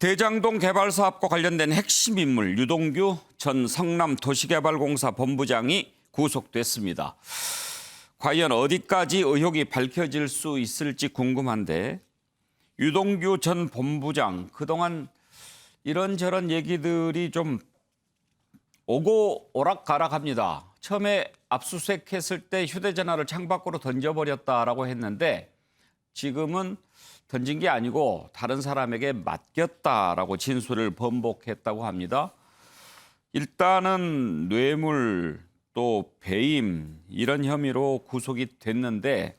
대장동 개발 사업과 관련된 핵심 인물 유동규 전 성남도시개발공사 본부장이 구속됐습니다. 과연 어디까지 의혹이 밝혀질 수 있을지 궁금한데 유동규 전 본부장 그동안 이런저런 얘기들이 좀 오고 오락가락합니다. 처음에 압수수색했을 때 휴대전화를 창밖으로 던져버렸다라고 했는데 지금은 던진 게 아니고 다른 사람에게 맡겼다라고 진술을 번복했다고 합니다. 일단은 뇌물 또 배임 이런 혐의로 구속이 됐는데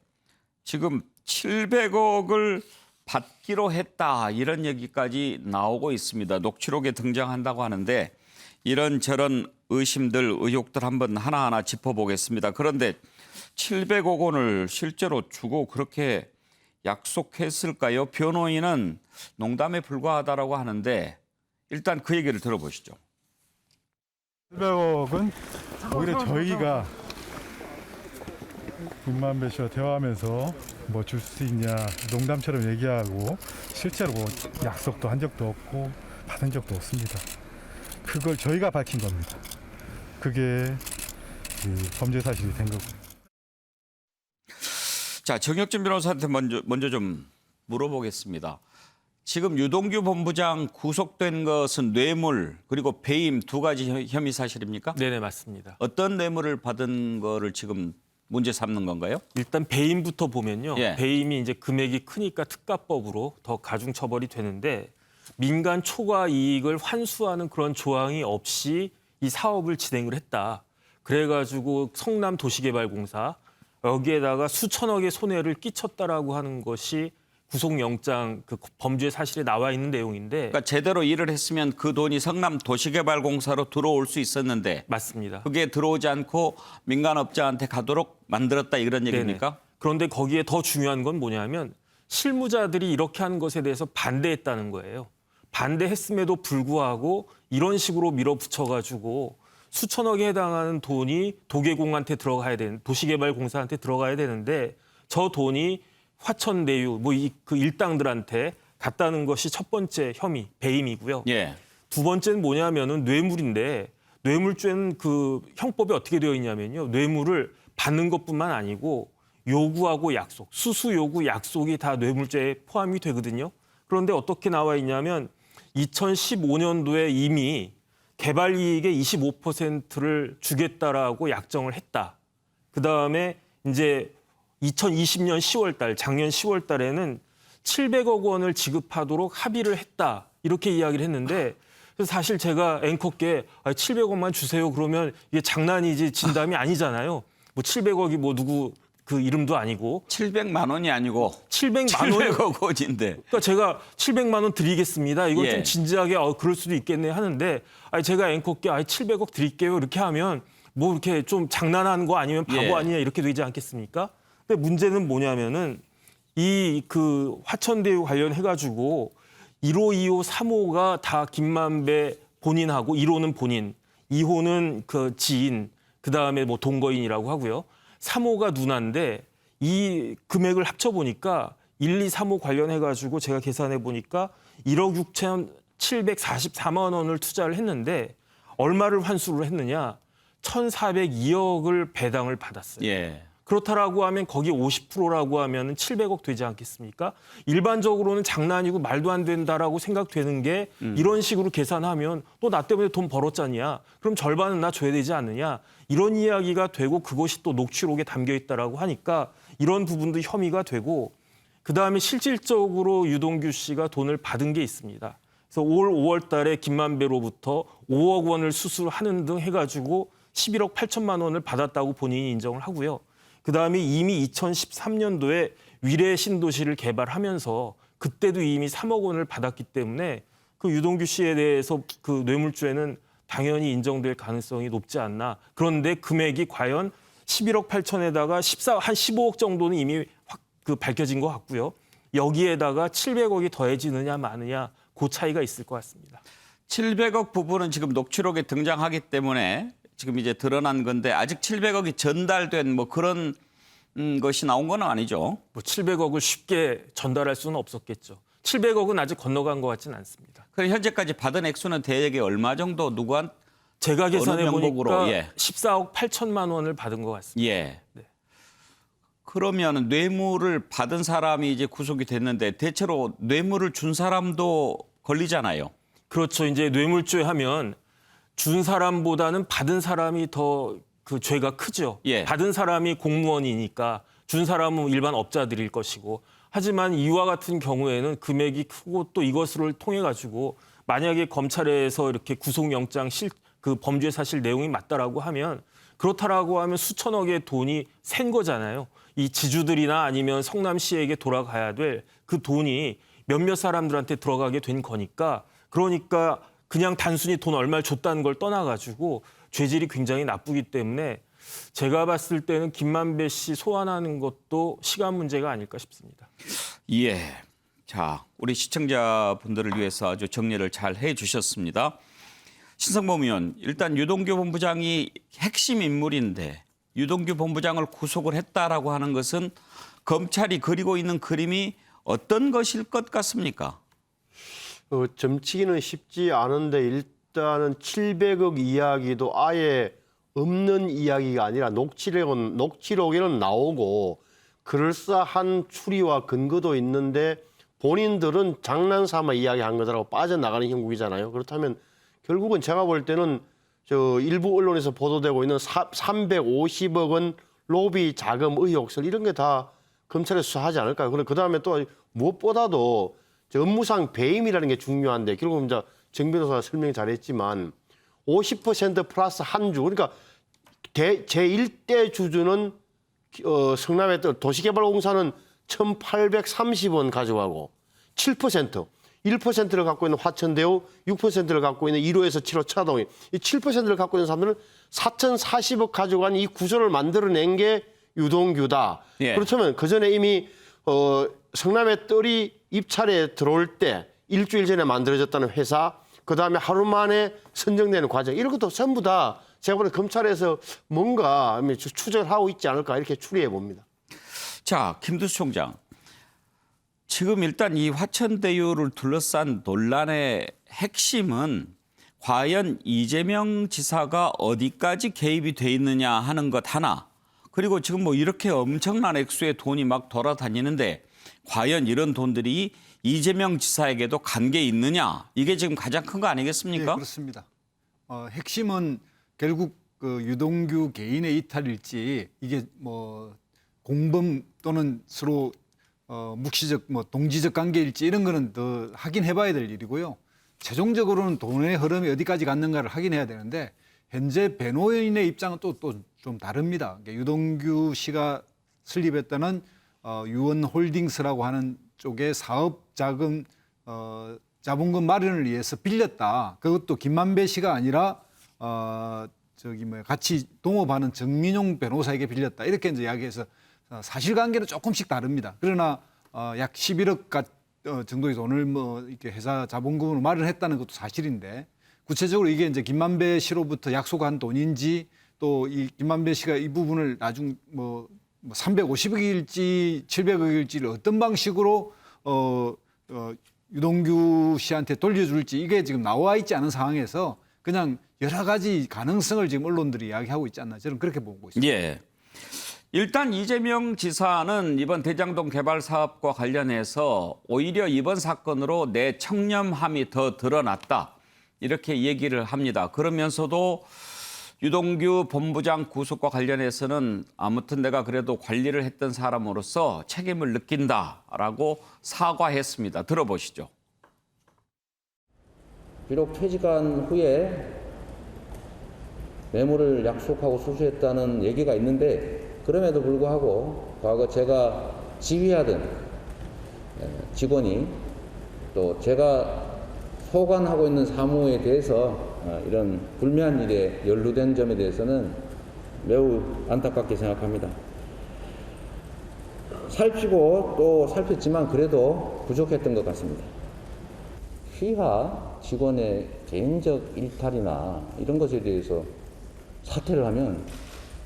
지금 700억을 받기로 했다 이런 얘기까지 나오고 있습니다. 녹취록에 등장한다고 하는데 이런저런 의심들 의혹들 한번 하나하나 짚어보겠습니다. 그런데 700억 원을 실제로 주고 그렇게 약속했을까요? 변호인은 농담에 불과하다라고 하는데 일단 그 얘기를 들어보시죠. 700억은 오히려 저희가 김만배 씨와 대화하면서 뭐 줄 수 있냐 농담처럼 얘기하고 실제로 뭐 약속도 한 적도 없고 받은 적도 없습니다. 그걸 저희가 밝힌 겁니다. 그게 범죄 사실이 된 거고요. 자, 정혁진 변호사한테 먼저 좀 물어보겠습니다. 지금 유동규 본부장 구속된 것은 뇌물 그리고 배임 두 가지 혐의 사실입니까? 네네, 맞습니다. 어떤 뇌물을 받은 거를 지금 문제 삼는 건가요? 일단 배임부터 보면요. 예. 배임이 이제 금액이 크니까 특가법으로 더 가중 처벌이 되는데 민간 초과 이익을 환수하는 그런 조항이 없이 이 사업을 진행을 했다. 그래가지고 성남도시개발공사 여기에다가 수천억의 손해를 끼쳤다라고 하는 것이 구속영장 그 범죄 사실에 나와 있는 내용인데. 그러니까 제대로 일을 했으면 그 돈이 성남도시개발공사로 들어올 수 있었는데 맞습니다. 그게 들어오지 않고 민간업자한테 가도록 만들었다 이런 얘기입니까? 네네. 그런데 거기에 더 중요한 건 뭐냐면 실무자들이 이렇게 한 것에 대해서 반대했다는 거예요. 반대했음에도 불구하고 이런 식으로 밀어붙여가지고 수천억에 해당하는 돈이 도계공한테 들어가야 되는 도시개발공사한테 들어가야 되는데 저 돈이 화천대유 그 일당들한테 갔다는 것이 첫 번째 혐의 배임이고요. 예. 두 번째는 뭐냐면은 뇌물인데 뇌물죄는 그 형법이 어떻게 되어 있냐면요. 뇌물을 받는 것뿐만 아니고 요구하고 약속, 수수 요구 약속이 다 뇌물죄에 포함이 되거든요. 그런데 어떻게 나와 있냐면 2015년도에 이미 개발 이익의 25%를 주겠다라고 약정을 했다. 그다음에 이제 2020년 10월 달, 작년 10월 달에는 700억 원을 지급하도록 합의를 했다. 이렇게 이야기를 했는데 그래서 사실 제가 앵커께 700억만 주세요. 그러면 이게 장난이지 진담이 아니잖아요. 뭐 700억이 뭐 누구 그 이름도 아니고 700만 원이 아니고 700만 원 700억 원인데. 그러니까 제가 700만 원 드리겠습니다. 이건 예. 좀 진지하게 그럴 수도 있겠네 하는데 제가 앵커께 700억 드릴게요. 이렇게 하면 뭐 이렇게 좀 장난하는 거 아니면 바보 예. 아니냐 이렇게 되지 않겠습니까? 근데 문제는 뭐냐면은 이 그 화천대유 관련해 가지고 1호, 2호, 3호가 다 김만배 본인하고 1호는 본인, 2호는 그 지인, 그다음에 뭐 동거인이라고 하고요. 3호가 누나인데 이 금액을 합쳐 보니까 1, 2, 3호 관련해 가지고 제가 계산해 보니까 1억 6,744만 원을 투자를 했는데 얼마를 환수를 했느냐? 1,402억을 배당을 받았어요. 예. 그렇다라고 하면 거기 50%라고 하면 700억 되지 않겠습니까? 일반적으로는 장난이고 말도 안 된다라고 생각되는 게 이런 식으로 계산하면 또 나 때문에 돈 벌었잖냐. 그럼 절반은 나 줘야 되지 않느냐. 이런 이야기가 되고 그것이 또 녹취록에 담겨 있다라고 하니까 이런 부분도 혐의가 되고 그다음에 실질적으로 유동규 씨가 돈을 받은 게 있습니다. 그래서 올 5월 달에 김만배로부터 5억 원을 수수하는 등 해가지고 11억 8천만 원을 받았다고 본인이 인정을 하고요. 그다음에 이미 2013년도에 위례 신도시를 개발하면서 그때도 이미 3억 원을 받았기 때문에 그 유동규 씨에 대해서 그 뇌물죄는 당연히 인정될 가능성이 높지 않나. 그런데 금액이 과연 11억 8천에다가 한 15억 정도는 이미 밝혀진 것 같고요. 여기에다가 700억이 더해지느냐 마느냐 그 차이가 있을 것 같습니다. 700억 부분은 지금 녹취록에 등장하기 때문에 지금 이제 드러난 건데 아직 700억이 전달된 뭐 그런 것이 나온 건 아니죠. 뭐 700억을 쉽게 전달할 수는 없었겠죠. 700억은 아직 건너간 것 같지는 않습니다. 그럼 현재까지 받은 액수는 대략 얼마 정도 누구한 제가 계산해 명목으로? 보니까 예. 14억 8천만 원을 받은 것 같습니다. 예. 네. 그러면 뇌물을 받은 사람이 이제 구속이 됐는데 대체로 뇌물을 준 사람도 걸리잖아요. 그렇죠. 이제 뇌물죄 하면 준 사람보다는 받은 사람이 더 그 죄가 크죠. 예. 받은 사람이 공무원이니까 준 사람은 일반 업자들일 것이고, 하지만 이와 같은 경우에는 금액이 크고 또 이것을 통해 가지고 만약에 검찰에서 이렇게 구속영장 그 범죄 사실 내용이 맞다라고 하면, 그렇다라고 하면 수천억의 돈이 샌 거잖아요. 이 지주들이나 아니면 성남시에게 돌아가야 될 그 돈이 몇몇 사람들한테 들어가게 된 거니까, 그러니까 그냥 단순히 돈 얼마를 줬다는 걸 떠나가지고 죄질이 굉장히 나쁘기 때문에 제가 봤을 때는 김만배 씨 소환하는 것도 시간 문제가 아닐까 싶습니다. 예. 자, 우리 시청자분들을 위해서 아주 정리를 잘 해주셨습니다. 신성범 의원, 일단 유동규 본부장이 핵심 인물인데 유동규 본부장을 구속을 했다라고 하는 것은 검찰이 그리고 있는 그림이 어떤 것일 것 같습니까? 점치기는 쉽지 않은데 일단은 700억 이야기도 아예 없는 이야기가 아니라 녹취록에는 나오고 그럴싸한 추리와 근거도 있는데 본인들은 장난삼아 이야기한 거라고 빠져나가는 형국이잖아요. 그렇다면 결국은 제가 볼 때는 저 일부 언론에서 보도되고 있는 350억 원 로비 자금 의혹설 이런 게 다 검찰에 수사하지 않을까요? 그다음에 또 무엇보다도 업무상 배임이라는 게 중요한데 결국 이제 정 변호사가 설명 잘했지만 50% 플러스 한 주, 그러니까 제1대 주주는 성남의 도시개발공사는 1,830원 가져가고 1%를 갖고 있는 화천대유, 6%를 갖고 있는 1호에서 7호 차동이 이 7%를 갖고 있는 사람들은 4,040억 가져간 이 구조를 만들어낸 게 유동규다. 예. 그렇다면 그 전에 이미 성남의 뜰이 입찰에 들어올 때 일주일 전에 만들어졌다는 회사, 그 다음에 하루 만에 선정되는 과정, 이런 것도 전부 다 제가 보는 검찰에서 뭔가 추적을 하고 있지 않을까 이렇게 추리해 봅니다. 자, 김두수 총장. 지금 일단 이 화천대유를 둘러싼 논란의 핵심은 과연 이재명 지사가 어디까지 개입이 돼 있느냐 하는 것 하나, 그리고 지금 뭐 이렇게 엄청난 액수의 돈이 막 돌아다니는데 과연 이런 돈들이 이재명 지사에게도 관계 있느냐, 이게 지금 가장 큰 거 아니겠습니까? 네, 그렇습니다. 핵심은 결국 그 유동규 개인의 이탈일지 이게 뭐 공범 또는 서로 묵시적 뭐 동지적 관계일지 이런 거는 더 확인해봐야 될 일이고요. 최종적으로는 돈의 흐름이 어디까지 갔는가를 확인해야 되는데 현재 변호인의 입장은 또 좀 다릅니다. 그러니까 유동규 씨가 설립했다는 유원홀딩스라고 하는 쪽의 사업 자금 자본금 마련을 위해서 빌렸다. 그것도 김만배 씨가 아니라 같이 동업하는 정민용 변호사에게 빌렸다. 이렇게 이제 이야기해서 사실관계는 조금씩 다릅니다. 그러나 약 11억 정도의 돈을 뭐 이렇게 회사 자본금으로 마련했다는 것도 사실인데 구체적으로 이게 이제 김만배 씨로부터 약속한 돈인지 또 이 김만배 씨가 이 부분을 나중 뭐 350억일지 700억일지를 어떤 방식으로 유동규 씨한테 돌려줄지 이게 지금 나와 있지 않은 상황에서 그냥 여러 가지 가능성을 지금 언론들이 이야기하고 있지 않나, 저는 그렇게 보고 있습니다. 예. 일단 이재명 지사는 이번 대장동 개발 사업과 관련해서 오히려 이번 사건으로 내 청렴함이 더 드러났다, 이렇게 얘기를 합니다. 그러면서도 유동규 본부장 구속과 관련해서는 아무튼 내가 그래도 관리를 했던 사람으로서 책임을 느낀다라고 사과했습니다. 들어보시죠. 비록 퇴직한 후에 뇌물을 약속하고 수수했다는 얘기가 있는데 그럼에도 불구하고 과거 제가 지휘하던 직원이 또 제가 소관하고 있는 사무에 대해서 이런 불미한 일에 연루된 점에 대해서는 매우 안타깝게 생각합니다. 살피고 또 살폈지만 그래도 부족했던 것 같습니다. 휘하 직원의 개인적 일탈이나 이런 것에 대해서 사퇴를 하면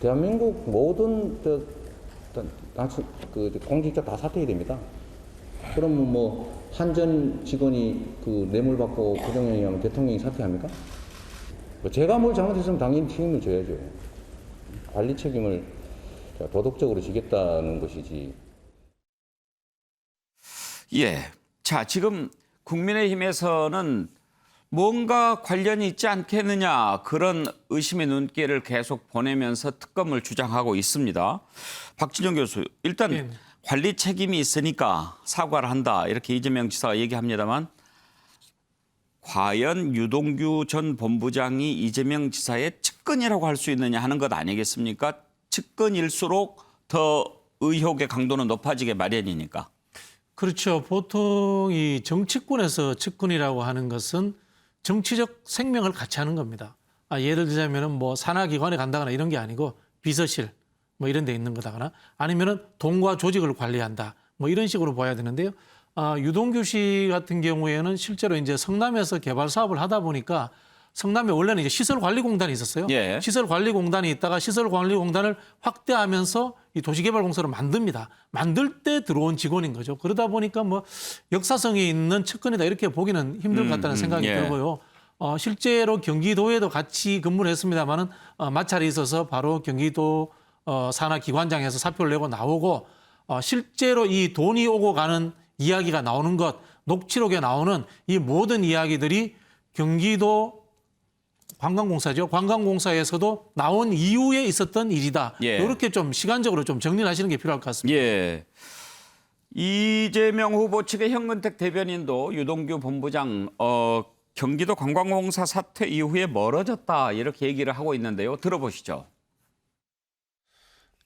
대한민국 모든 공직자 다 사퇴해야 됩니다. 그럼 뭐 한전 직원이 그 뇌물 받고 부정행위하면 대통령이 사퇴합니까? 제가 뭘 잘못했으면 당연히 책임을 져야죠. 관리 책임을 도덕적으로 지겠다는 것이지. 예. 자, 지금 국민의힘에서는 뭔가 관련이 있지 않겠느냐 그런 의심의 눈길을 계속 보내면서 특검을 주장하고 있습니다. 박진영 교수, 일단 네. 관리 책임이 있으니까 사과를 한다 이렇게 이재명 지사가 얘기합니다만 과연 유동규 전 본부장이 이재명 지사의 측근이라고 할 수 있느냐 하는 것 아니겠습니까? 측근일수록 더 의혹의 강도는 높아지게 마련이니까. 그렇죠. 보통 이 정치권에서 측근이라고 하는 것은 정치적 생명을 같이 하는 겁니다. 예를 들자면은 뭐 산하기관에 간다거나 이런 게 아니고 비서실 뭐 이런 데 있는 거다거나 아니면은 돈과 조직을 관리한다 뭐 이런 식으로 봐야 되는데요. 유동규 씨 같은 경우에는 실제로 이제 성남에서 개발 사업을 하다 보니까 성남에 원래는 이제 시설관리공단이 있었어요. 예. 시설관리공단이 있다가 시설관리공단을 확대하면서 이 도시개발공사를 만듭니다. 만들 때 들어온 직원인 거죠. 그러다 보니까 뭐 역사성이 있는 측근이다 이렇게 보기는 힘들 것 같다는 생각이 예. 들고요. 실제로 경기도에도 같이 근무를 했습니다마는 마찰이 있어서 바로 경기도 산하기관장에서 사표를 내고 나오고 실제로 이 돈이 오고 가는 이야기가 나오는 것, 녹취록에 나오는 이 모든 이야기들이 경기도 관광공사죠. 관광공사에서도 나온 이후에 있었던 일이다. 예. 이렇게 좀 시간적으로 좀 정리를 하시는 게 필요할 것 같습니다. 예. 이재명 후보 측의 현근택 대변인도 유동규 본부장 경기도 관광공사 사퇴 이후에 멀어졌다 이렇게 얘기를 하고 있는데요. 들어보시죠.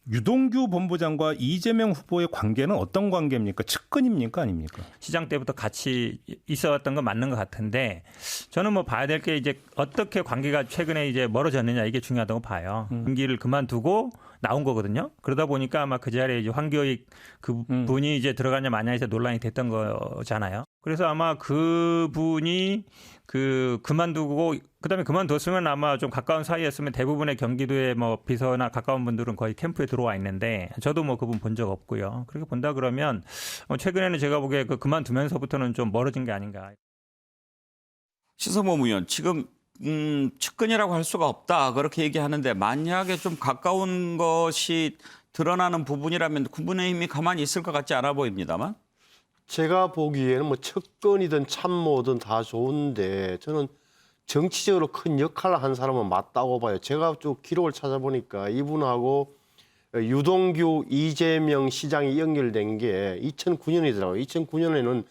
유동규 본부장과 이재명 후보의 관계는 어떤 관계입니까? 측근입니까? 아닙니까? 시장 때부터 같이 있어왔던 건 맞는 것 같은데 저는 뭐 봐야 될 게 이제 어떻게 관계가 최근에 이제 멀어졌느냐 이게 중요하다고 봐요. 임기를 그만두고 나온 거거든요. 그러다 보니까 아마 그 자리에 이제 황교익 그 분이 이제 들어가냐 마냐 해서 논란이 됐던 거잖아요. 그래서 아마 그 분이 그만두고 그다음에 그만뒀으면 아마 좀 가까운 사이였으면 대부분의 경기도의 뭐 비서나 가까운 분들은 거의 캠프에 들어와 있는데 저도 뭐 그분 본 적 없고요. 그렇게 본다 그러면 최근에는 제가 보기에 그만두면서부터는 좀 멀어진 게 아닌가. 시서범 의원, 지금 측근이라고 할 수가 없다 그렇게 얘기하는데 만약에 좀 가까운 것이 드러나는 부분이라면 국민의힘이 가만히 있을 것 같지 않아 보입니다만. 제가 보기에는 뭐 측근이든 참모든 다 좋은데 저는 정치적으로 큰 역할을 한 사람은 맞다고 봐요. 제가 쭉 기록을 찾아보니까 이분하고 유동규, 이재명 시장이 연결된 게 2009년이더라고요. 2009년에는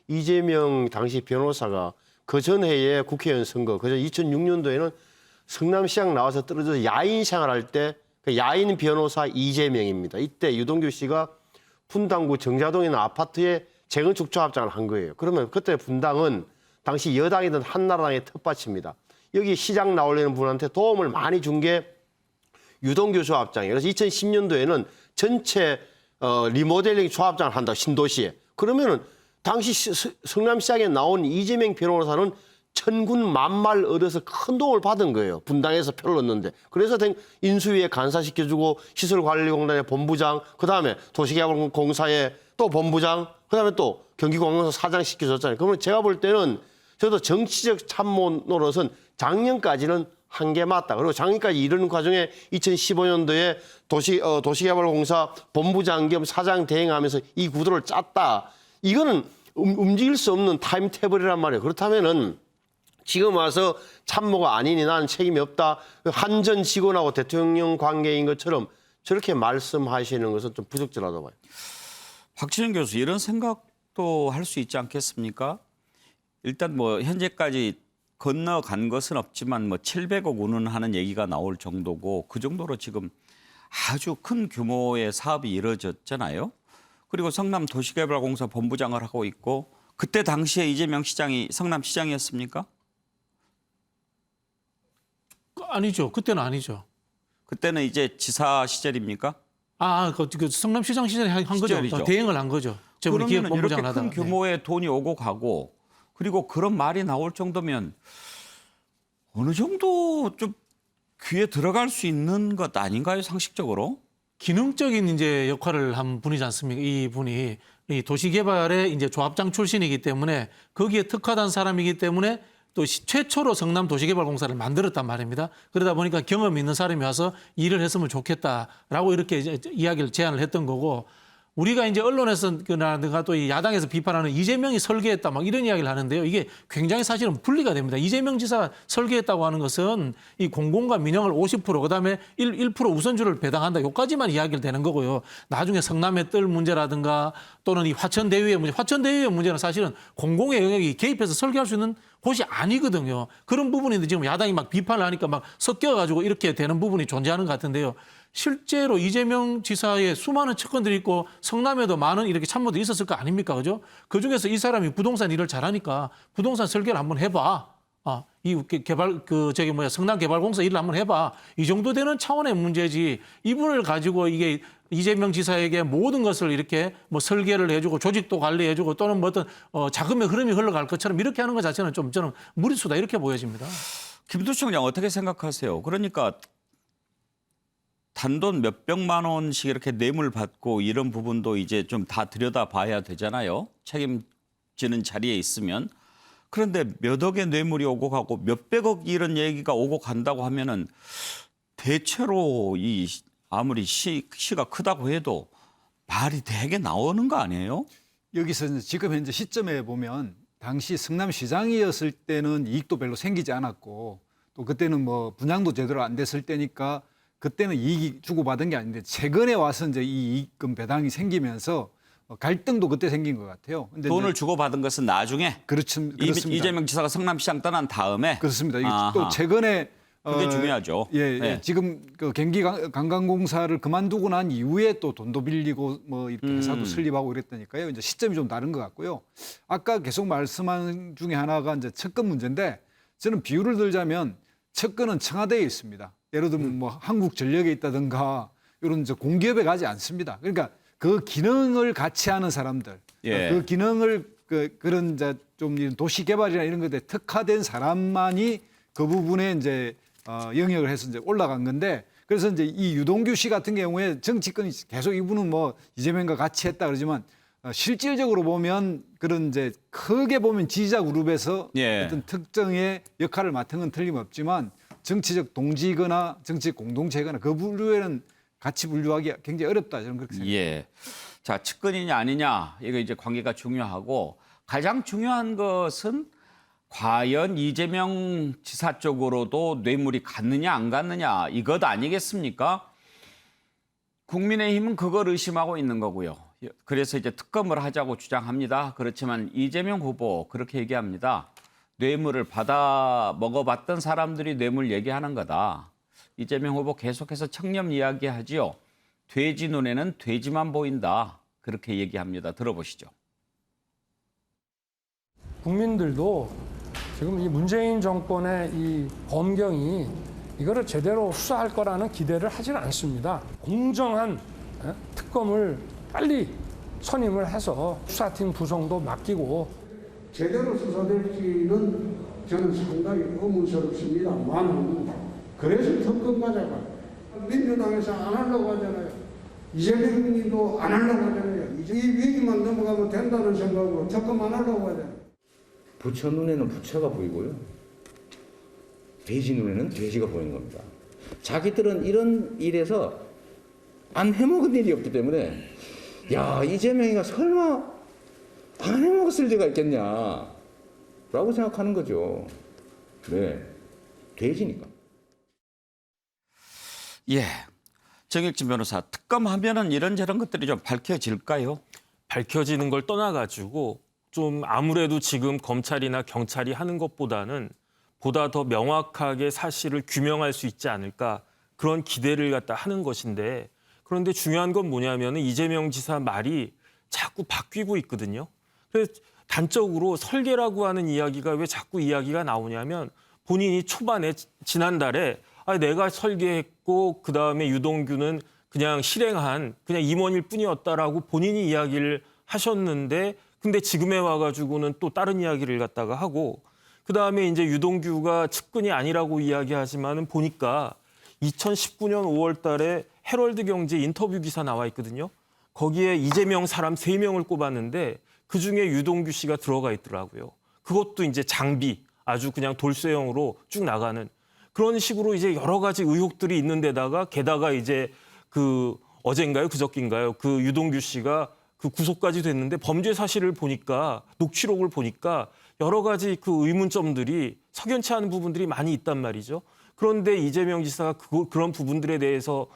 이재명 당시 변호사가 그 전해에 국회의원 선거, 그저 2006년도에는 성남시장 나와서 떨어져서 야인 생활할 때 그 야인 변호사 이재명입니다. 이때 유동규 씨가 분당구 정자동에 있는 아파트에 재건축 조합장을 한 거예요. 그러면 그때 분당은 당시 여당이든 한나라당의 텃밭입니다. 여기 시장 나오려는 분한테 도움을 많이 준 게 유동규 조합장이에요. 그래서 2010년도에는 전체 리모델링 조합장을 한다, 신도시에. 그러면은 당시 성남시장에 나온 이재명 변호사는 천군 만말 얻어서 큰 도움을 받은 거예요. 분당에서 표를 얻는데. 그래서 인수위에 간사시켜주고 시설관리공단의 본부장, 그다음에 도시개발공사의 또 본부장, 그다음에 또 경기관광사 사장 시켜줬잖아요. 그러면 제가 볼 때는 저도 정치적 참모 노릇은 작년까지는 한 게 맞다. 그리고 작년까지 이르는 과정에 2015년도에 도시개발공사 본부장 겸 사장 대행하면서 이 구도를 짰다. 이거는 움직일 수 없는 타임테이블이란 말이에요. 그렇다면은 지금 와서 참모가 아니니 나는 책임이 없다. 한전 직원하고 대통령 관계인 것처럼 저렇게 말씀하시는 것은 좀 부적절하다고 봐요. 박진영 교수, 이런 생각도 할 수 있지 않겠습니까? 일단 뭐 현재까지 건너간 것은 없지만 뭐 700억 운운하는 얘기가 나올 정도고 그 정도로 지금 아주 큰 규모의 사업이 이루어졌잖아요. 그리고 성남 도시개발공사 본부장을 하고 있고 그때 당시에 이재명 시장이 성남시장이었습니까? 아니죠. 그때는 아니죠. 그때는 이제 지사 시절입니까? 그 성남시장 시절에 한 거죠. 시절이죠. 대행을 한 거죠. 그러면 이렇게 본부장을 큰 하다가. 규모의 돈이 오고 가고 그리고 그런 말이 나올 정도면 어느 정도 좀 귀에 들어갈 수 있는 것 아닌가요, 상식적으로? 기능적인 이제 역할을 한 분이지 않습니까? 이 분이 이 도시개발의 이제 조합장 출신이기 때문에 거기에 특화된 사람이기 때문에 또 최초로 성남 도시개발공사를 만들었단 말입니다. 그러다 보니까 경험 있는 사람이 와서 일을 했으면 좋겠다라고 이렇게 이제 이야기를 제안을 했던 거고, 우리가 이제 언론에서나 또 이 야당에서 비판하는 이재명이 설계했다 막 이런 이야기를 하는데요. 이게 굉장히 사실은 분리가 됩니다. 이재명 지사가 설계했다고 하는 것은 이 공공과 민영을 50% 그다음에 1% 우선주를 배당한다. 요까지만 이야기를 되는 거고요. 나중에 성남의 뜰 문제라든가 또는 이 화천대유의 문제, 화천대유의 문제는 사실은 공공의 영역이 개입해서 설계할 수 있는 곳이 아니거든요. 그런 부분인데 지금 야당이 막 비판을 하니까 막 섞여가지고 이렇게 되는 부분이 존재하는 것 같은데요. 실제로 이재명 지사의 수많은 측근들이 있고 성남에도 많은 이렇게 참모들이 있었을 거 아닙니까? 그죠? 그중에서 이 사람이 부동산 일을 잘하니까 부동산 설계를 한번 해봐. 이 개발, 성남개발공사 일을 한번 해봐. 이 정도 되는 차원의 문제지. 이분을 가지고 이게 이재명 지사에게 모든 것을 이렇게 뭐 설계를 해주고 조직도 관리해주고 또는 뭐 어떤 자금의 흐름이 흘러갈 것처럼 이렇게 하는 것 자체는 좀 저는 무리수다 이렇게 보여집니다. 김두수 총장 어떻게 생각하세요? 그러니까 단돈 몇백만 원씩 이렇게 뇌물 받고 이런 부분도 이제 좀 다 들여다봐야 되잖아요. 책임지는 자리에 있으면. 그런데 몇 억의 뇌물이 오고 가고 몇백억 이런 얘기가 오고 간다고 하면은 대체로 이 아무리 시가 크다고 해도 말이 되게 나오는 거 아니에요? 여기서 지금 현재 시점에 보면 당시 성남시장이었을 때는 이익도 별로 생기지 않았고 또 그때는 뭐 분양도 제대로 안 됐을 때니까 그때는 이익이 주고받은 게 아닌데 최근에 와서 이제 이 이익금 배당이 생기면서 갈등도 그때 생긴 것 같아요. 근데 돈을 주고받은 것은 나중에 그렇습니다. 이재명 지사가 성남시장 떠난 다음에 그렇습니다. 이게 아하. 또 최근에 그게 중요하죠. 예, 네. 지금 그 경기관광공사를 그만두고 난 이후에 또 돈도 빌리고 뭐 이렇게 회사도 설립하고 이랬다니까요. 이제 시점이 좀 다른 것 같고요. 아까 계속 말씀한 중에 하나가 이제 측근 문제인데 저는 비유를 들자면 측근은 청와대에 있습니다. 예를 들면 뭐 한국전력에 있다든가 이런 이제 공기업에 가지 않습니다. 그러니까 그 기능을 같이 하는 사람들, 예. 그 기능을 그런 이제 좀 도시 개발이나 이런 것에 특화된 사람만이 그 부분에 이제 영역을 해서 이제 올라간 건데, 그래서 이제 이 유동규 씨 같은 경우에 정치권이 계속 이분은 뭐 이재명과 같이 했다 그러지만 실질적으로 보면 그런 이제 크게 보면 지지자 그룹에서 예. 어떤 특정의 역할을 맡은 건 틀림없지만 정치적 동지거나 정치적 공동체거나 그 분류에는 같이 분류하기 굉장히 어렵다 저는 그렇게 생각합니다. 예. 자, 측근이냐 아니냐 이거 이제 관계가 중요하고 가장 중요한 것은 과연 이재명 지사 쪽으로도 뇌물이 갔느냐 안 갔느냐 이것 아니겠습니까? 국민의힘은 그걸 의심하고 있는 거고요. 그래서 이제 특검을 하자고 주장합니다. 그렇지만 이재명 후보 그렇게 얘기합니다. 뇌물을 받아 먹어봤던 사람들이 뇌물 얘기하는 거다. 이재명 후보 계속해서 청렴 이야기하지요. 돼지 눈에는 돼지만 보인다. 그렇게 얘기합니다. 들어보시죠. 국민들도 지금 이 문재인 정권의 이 검경이 이거를 제대로 수사할 거라는 기대를 하질 않습니다. 공정한 특검을 빨리 선임을 해서 수사팀 구성도 맡기고 제대로 수사될지는 저는 상당히 의문스럽습니다만 그래서 특검 가자가 민주당에서 안 하려고 하잖아요. 이재명 님도 안 하려고 하잖아요. 이 위기만 넘어가면 된다는 생각으로 특검 안 하려고 하잖아요. 부처 눈에는 부처가 보이고요. 돼지 눈에는 돼지가 보이는 겁니다. 자기들은 이런 일에서 안 해먹은 일이 없기 때문에 야 이재명이가 설마 안 해먹었을 리가 있겠냐라고 생각하는 거죠. 네, 돼지니까. 예. 정혁진 변호사, 특검하면은 이런저런 것들이 좀 밝혀질까요? 밝혀지는 걸 떠나가지고 좀 아무래도 지금 검찰이나 경찰이 하는 것보다는 보다 더 명확하게 사실을 규명할 수 있지 않을까 그런 기대를 갖다 하는 것인데, 그런데 중요한 건 뭐냐면 이재명 지사 말이 자꾸 바뀌고 있거든요. 그래서 단적으로 설계라고 하는 이야기가 왜 자꾸 이야기가 나오냐면 본인이 초반에 지난달에 내가 설계했고 그다음에 유동규는 그냥 실행한 그냥 임원일 뿐이었다라고 본인이 이야기를 하셨는데, 근데 지금에 와가지고는 또 다른 이야기를 갖다가 하고, 그다음에 이제 유동규가 측근이 아니라고 이야기하지만은 보니까 2019년 5월 달에 헤럴드 경제 인터뷰 기사 나와 있거든요. 거기에 이재명 사람 3명을 꼽았는데 그중에 유동규 씨가 들어가 있더라고요. 그것도 이제 장비, 아주 그냥 돌쇠형으로 쭉 나가는 그런 식으로 이제 여러 가지 의혹들이 있는 데다가 게다가 이제 그 어젠가요? 그저께인가요? 그 유동규 씨가 그 구속까지 됐는데 범죄 사실을 보니까 녹취록을 보니까 여러 가지 그 의문점들이 석연치 않은 부분들이 많이 있단 말이죠. 그런데 이재명 지사가 그런 부분들에 대해서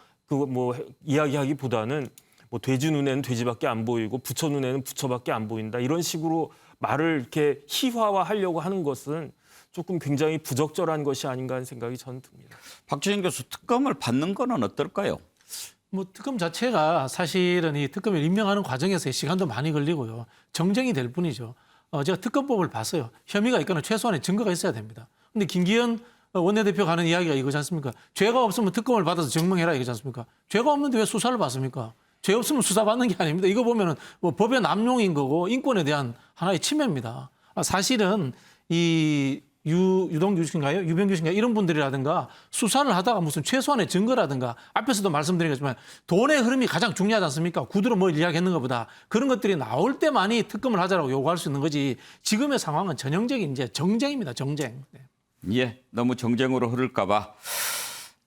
이야기하기보다는 뭐 돼지 눈에는 돼지밖에 안 보이고 부처 눈에는 부처밖에 안 보인다. 이런 식으로 말을 이렇게 희화화하려고 하는 것은 조금 굉장히 부적절한 것이 아닌가 하는 생각이 저는 듭니다. 박주진 교수, 특검을 받는 거는 어떨까요? 뭐 특검 자체가 사실은 이 특검을 임명하는 과정에서 시간도 많이 걸리고요. 정쟁이 될 뿐이죠. 제가 특검법을 봤어요. 혐의가 있거나 최소한의 증거가 있어야 됩니다. 근데 김기현 원내대표가 하는 이야기가 이거지 않습니까? 죄가 없으면 특검을 받아서 증명해라 이거지 않습니까? 죄가 없는데 왜 수사를 받습니까? 죄 없으면 수사받는 게 아닙니다. 이거 보면은 뭐 법의 남용인 거고 인권에 대한 하나의 침해입니다. 사실은 이 유동규 씨인가요? 유병규 씨인가요? 이런 분들이라든가 수사를 하다가 무슨 최소한의 증거라든가 앞에서도 말씀드리겠지만 돈의 흐름이 가장 중요하지 않습니까? 구두로 뭘 이야기했는 것보다 그런 것들이 나올 때만이 특검을 하자라고 요구할 수 있는 거지 지금의 상황은 전형적인 이제 정쟁입니다. 정쟁. 네. 예, 너무 정쟁으로 흐를까 봐.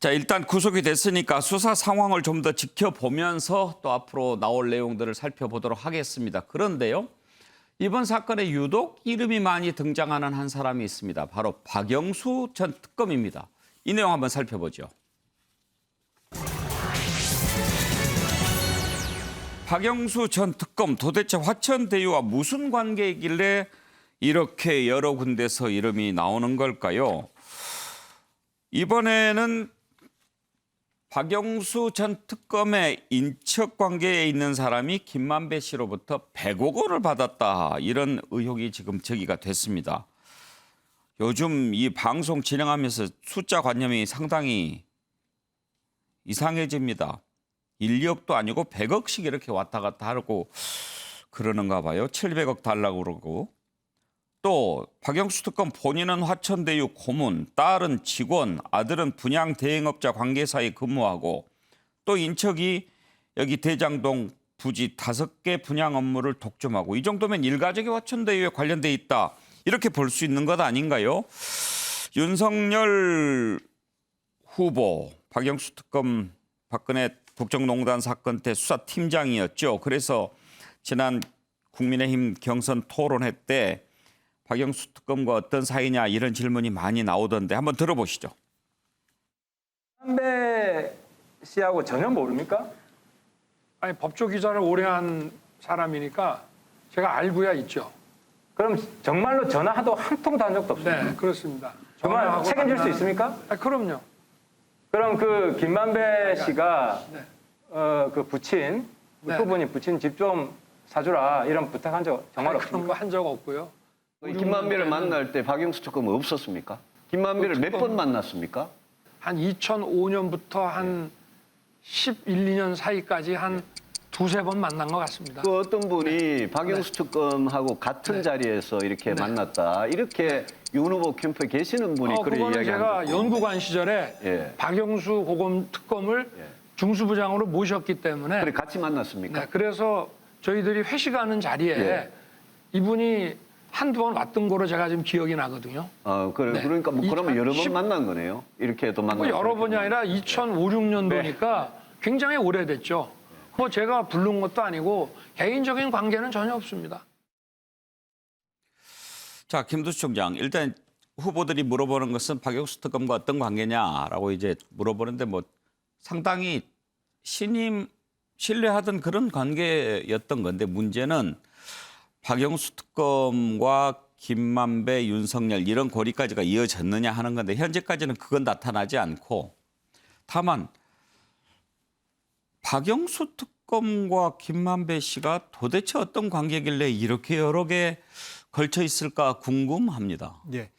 자, 일단 구속이 됐으니까 수사 상황을 좀 더 지켜보면서 또 앞으로 나올 내용들을 살펴보도록 하겠습니다. 그런데요, 이번 사건에 유독 이름이 많이 등장하는 한 사람이 있습니다. 바로 박영수 전 특검입니다. 이 내용 한번 살펴보죠. 박영수 전 특검, 도대체 화천대유와 무슨 관계이길래 이렇게 여러 군데서 이름이 나오는 걸까요? 이번에는 박영수 전 특검의 인척 관계에 있는 사람이 김만배 씨로부터 100억 원을 받았다. 이런 의혹이 지금 제기가 됐습니다. 요즘 이 방송 진행하면서 숫자 관념이 상당히 이상해집니다. 1억도 아니고 100억씩 이렇게 왔다 갔다 하고 그러는가 봐요. 700억 달라고 그러고. 또 박영수 특검 본인은 화천대유 고문, 딸은 직원, 아들은 분양 대행업자 관계사에 근무하고 또 인척이 여기 대장동 부지 5개 분양 업무를 독점하고 이 정도면 일가족이 화천대유에 관련돼 있다. 이렇게 볼 수 있는 것 아닌가요? 윤석열 후보, 박영수 특검 박근혜 국정농단 사건 때 수사팀장이었죠. 그래서 지난 국민의힘 경선 토론회 때 박영수 특검과 어떤 사이냐 이런 질문이 많이 나오던데 한번 들어보시죠. 김만배 씨하고 전혀 모릅니까? 아니 법조 기자를 오래 한 사람이니까 제가 알고야 있죠. 그럼 정말로 전화도 한 통도 한 적도 없습니까? 네, 그렇습니다. 정말 전화하고 책임질 수 만나는- 있습니까? 아, 그럼요. 그럼 그 김만배 씨가 네. 그 부친 네. 후보님 부친 집 좀 사주라 이런 부탁한 적 정말 그런 없습니까? 거 한 적 없고요. 김만배를 만날 때 박영수 특검 없었습니까? 김만배를 몇 번 만났습니까? 한 2005년부터 한 11, 2년 사이까지 한 두세 번 만난 것 같습니다. 그 어떤 분이 박영수 특검하고 같은 자리에서 이렇게 만났다. 이렇게 윤 후보 캠프에 계시는 분이 그런 그거는 이야기한 제가 연구관 시절에 예. 박영수 고검 특검을 중수부장으로 모셨기 때문에 그래 같이 만났습니까? 네, 그래서 저희들이 회식하는 자리에 예. 이분이 한두 번 왔던 거로 제가 지금 기억이 나거든요. 그러니까 뭐 그러면 여러 번 2010 만난 거네요. 이렇게도 만나고. 뭐 여러 번이 아니라 2005, 6년도니까 굉장히 오래됐죠. 뭐 제가 부른 것도 아니고 개인적인 관계는 전혀 없습니다. 자, 김두수 총장, 일단 후보들이 물어보는 것은 박영수 특검과 어떤 관계냐라고 이제 물어보는데 뭐 상당히 신뢰하던 그런 관계였던 건데 문제는 박영수 특검과 김만배, 윤석열 이런 고리까지가 이어졌느냐 하는 건데 현재까지는 그건 나타나지 않고 다만 박영수 특검과 김만배 씨가 도대체 어떤 관계길래 이렇게 여러 개 걸쳐 있을까 궁금합니다. 예.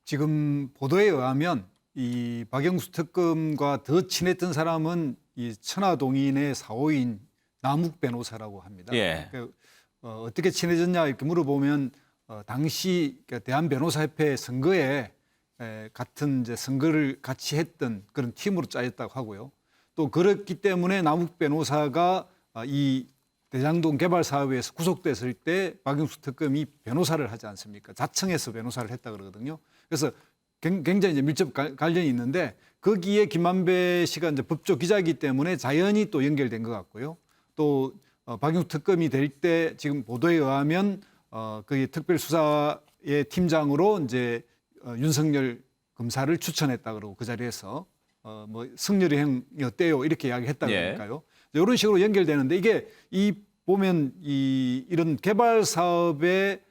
지금 보도에 의하면 이 박영수 특검과 더 친했던 사람은 이 천화동인의 사호인 남욱 변호사라고 합니다. 예. 어떻게 친해졌냐 이렇게 물어보면 당시 대한변호사협회 선거에 같은 이제 선거를 같이 했던 그런 팀으로 짜였다고 하고요. 또 그렇기 때문에 남욱 변호사가 이 대장동 개발 사업에서 구속됐을 때 박영수 특검이 변호사를 하지 않습니까? 자청해서 변호사를 했다 그러거든요. 그래서 굉장히 이제 밀접 관련이 있는데 거기에 김만배 씨가 이제 법조 기자이기 때문에 자연히 또 연결된 것 같고요. 또 박영수 특검이 될 때 지금 보도에 의하면 그 특별수사의 팀장으로 이제 윤석열 검사를 추천했다 그러고 그 자리에서 뭐 승렬이 형이 어때요 이렇게 이야기했다 그러니까요. 이런 식으로 연결되는데 이게 보면 이런 개발 사업의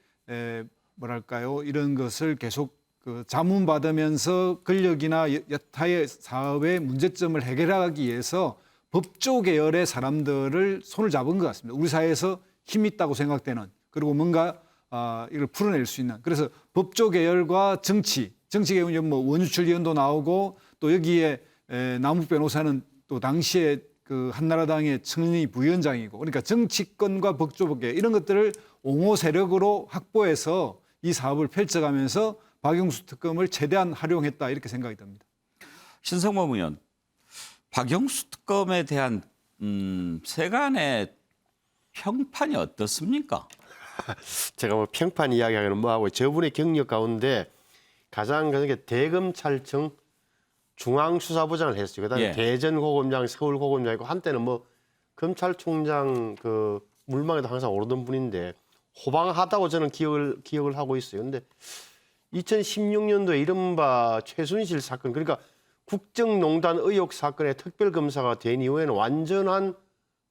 뭐랄까요 이런 것을 계속 그 자문받으면서 권력이나 여타의 사업의 문제점을 해결하기 위해서 법조 계열의 사람들을 손을 잡은 것 같습니다. 우리 사회에서 힘 있다고 생각되는 그리고 뭔가 이걸 풀어낼 수 있는 그래서 법조 계열과 정치 계열은 뭐 원유출 의원도 나오고 또 여기에 남욱 변호사는 또 당시에 그 한나라당의 청년위 부위원장이고 그러니까 정치권과 법조계 이런 것들을 옹호 세력으로 확보해서 이 사업을 펼쳐가면서 박영수 특검을 최대한 활용했다 이렇게 생각이 듭니다. 신성범 의원, 박영수 특검에 대한 세간의 평판이 어떻습니까? 제가 뭐 평판 이야기하기는 뭐하고 저분의 경력 가운데 가장 그게 대검찰청 중앙수사부장을 했어요. 그다음에 대전고검장, 서울고검장이고 한때는 뭐 검찰총장 그 물망에도 항상 오르던 분인데 호방하다고 저는 기억을 하고 있어요. 근데 2016년도에 이른바 최순실 사건 그러니까 국정농단 의혹 사건의 특별검사가 된 이후에는 완전한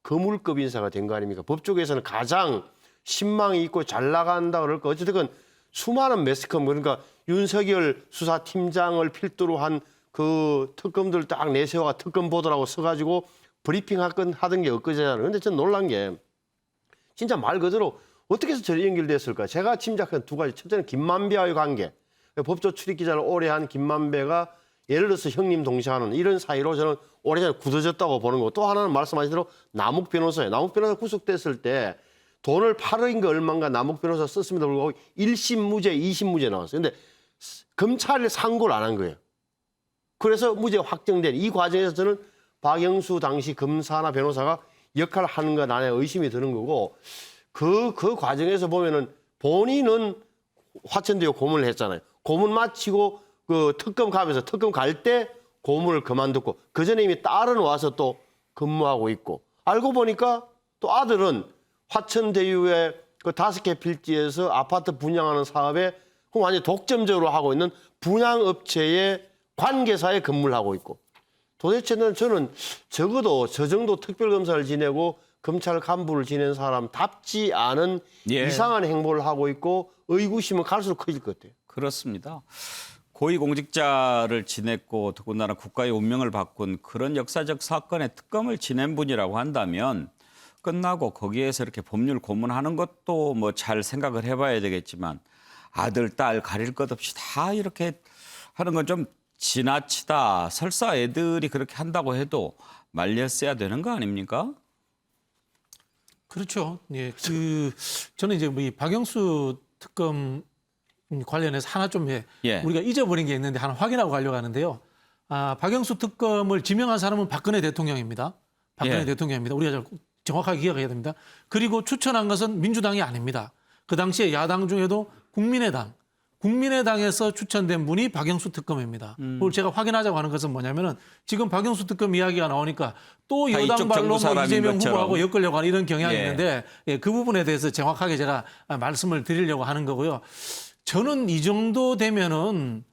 거물급 인사가 된 거 아닙니까? 법조계에서는 가장 신망이 있고 잘 나간다 그럴 거 어쨌든 수많은 매스컴 그러니까 윤석열 수사팀장을 필두로 한 그 특검들 딱 내세워가 특검 보도라고 써가지고 브리핑 하던 게 엊그제잖아요. 그런데 전 놀란 게 진짜 말 그대로 어떻게 해서 저리 연결됐을까? 제가 짐작한 두 가지. 첫째는 김만배와의 관계. 법조 출입 기자를 오래 한 김만배가 예를 들어서 형님 동시하는 이런 사이로 저는 오래전에 굳어졌다고 보는 거고 또 하나는 말씀하신 대로 남욱 변호사예요. 남욱 변호사 구속됐을 때 돈을 8억인가 얼마인가 남욱 변호사 썼음에도 불구하고 1심 무죄, 2심 무죄 나왔어요. 근데 검찰이 상고를 안 한 거예요. 그래서 무죄 확정된 이 과정에서 저는 박영수 당시 검사나 변호사가 역할을 하는 것 안에 의심이 드는 거고 그 과정에서 보면은 본인은 화천대유 고문을 했잖아요. 고문 마치고 그 특검 가면서 특검 갈 때 고문을 그만뒀고 그 전에 이미 딸은 와서 또 근무하고 있고 알고 보니까 또 아들은 화천대유의 그 5개 필지에서 아파트 분양하는 사업에 완전 독점적으로 하고 있는 분양업체의 관계사에 근무를 하고 있고 도대체는 저는 적어도 저 정도 특별검사를 지내고 검찰 간부를 지낸 사람답지 않은 이상한 행보를 하고 있고 의구심은 갈수록 커질 것 같아요. 그렇습니다. 고위공직자를 지냈고 더군다나 국가의 운명을 바꾼 그런 역사적 사건의 특검을 지낸 분이라고 한다면 끝나고 거기에서 이렇게 법률 고문하는 것도 뭐 잘 생각을 해봐야 되겠지만 아들, 딸 가릴 것 없이 다 이렇게 하는 건 좀 지나치다. 설사 애들이 그렇게 한다고 해도 말렸어야 되는 거 아닙니까? 그렇죠. 예, 저는 이제 이 박영수 특검 관련해서 하나 좀 우리가 잊어버린 게 있는데 하나 확인하고 가려고 하는데요. 박영수 특검을 지명한 사람은 박근혜 대통령입니다. 박근혜 대통령입니다. 우리가 정확하게 기억해야 됩니다. 그리고 추천한 것은 민주당이 아닙니다. 그 당시에 야당 중에도 국민의당에서 추천된 분이 박영수 특검입니다. 그걸 제가 확인하자고 하는 것은 뭐냐면은 지금 박영수 특검 이야기가 나오니까 또 여당 발로 뭐 이재명 후보하고 엮으려고 하는 이런 경향이 있는데 그 부분에 대해서 정확하게 제가 말씀을 드리려고 하는 거고요. 저는 이 정도 되면은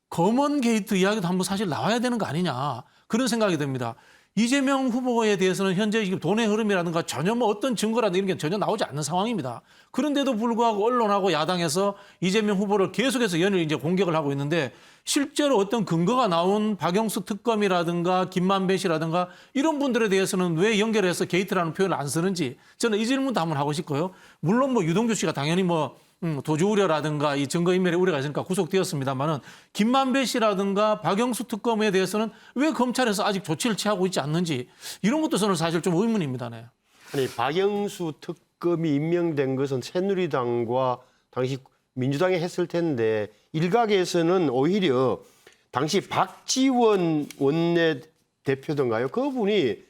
검언 게이트 이야기도 한번 사실 나와야 되는 거 아니냐 그런 생각이 듭니다. 이재명 후보에 대해서는 현재 지금 돈의 흐름이라든가 전혀 뭐 어떤 증거라든가 이런 게 전혀 나오지 않는 상황입니다. 그런데도 불구하고 언론하고 야당에서 이재명 후보를 계속해서 연일 이제 공격을 하고 있는데 실제로 어떤 근거가 나온 박영수 특검이라든가 김만배 씨라든가 이런 분들에 대해서는 왜 연결해서 게이트라는 표현을 안 쓰는지 저는 이 질문도 한번 하고 싶고요. 물론 뭐 유동규 씨가 당연히 뭐 도주 우려라든가 이 증거인멸의 우려가 있으니까 구속되었습니다만은 김만배 씨라든가 박영수 특검에 대해서는 왜 검찰에서 아직 조치를 취하고 있지 않는지 이런 것도 저는 사실 좀 의문입니다. 네. 아니 박영수 특검이 임명된 것은 새누리당과 당시 민주당이 했을 텐데 일각에서는 오히려 당시 박지원 원내대표던가요? 그분이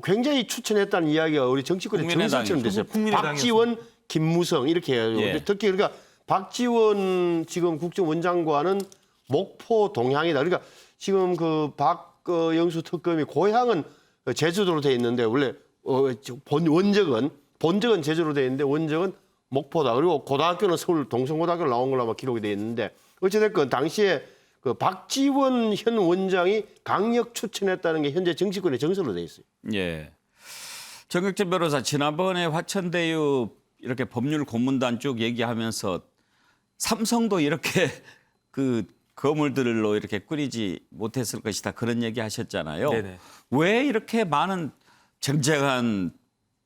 굉장히 추천했다는 이야기가 우리 정치권의 정설처럼 됐어요. 박지원, 김무성 이렇게 해요. 예. 특히 그러니까 박지원 지금 국정원장과는 목포 동향이다. 그러니까 지금 그 박영수 특검이 고향은 제주도로 돼 있는데 원래 본적은 제주로 돼 있는데 원적은 목포다. 그리고 고등학교는 서울 동성고등학교로 나온 걸로 아마 기록이 돼 있는데 어찌됐건 당시에 그 박지원 현 원장이 강력 추천했다는 게 현재 정치권의 정설로 돼 있어요. 예. 정혁진 변호사 지난번에 화천대유 이렇게 법률 고문단 쭉 얘기하면서 삼성도 이렇게 그 거물들로 이렇게 꾸리지 못했을 것이다 그런 얘기 하셨잖아요. 네네. 왜 이렇게 많은 쟁쟁한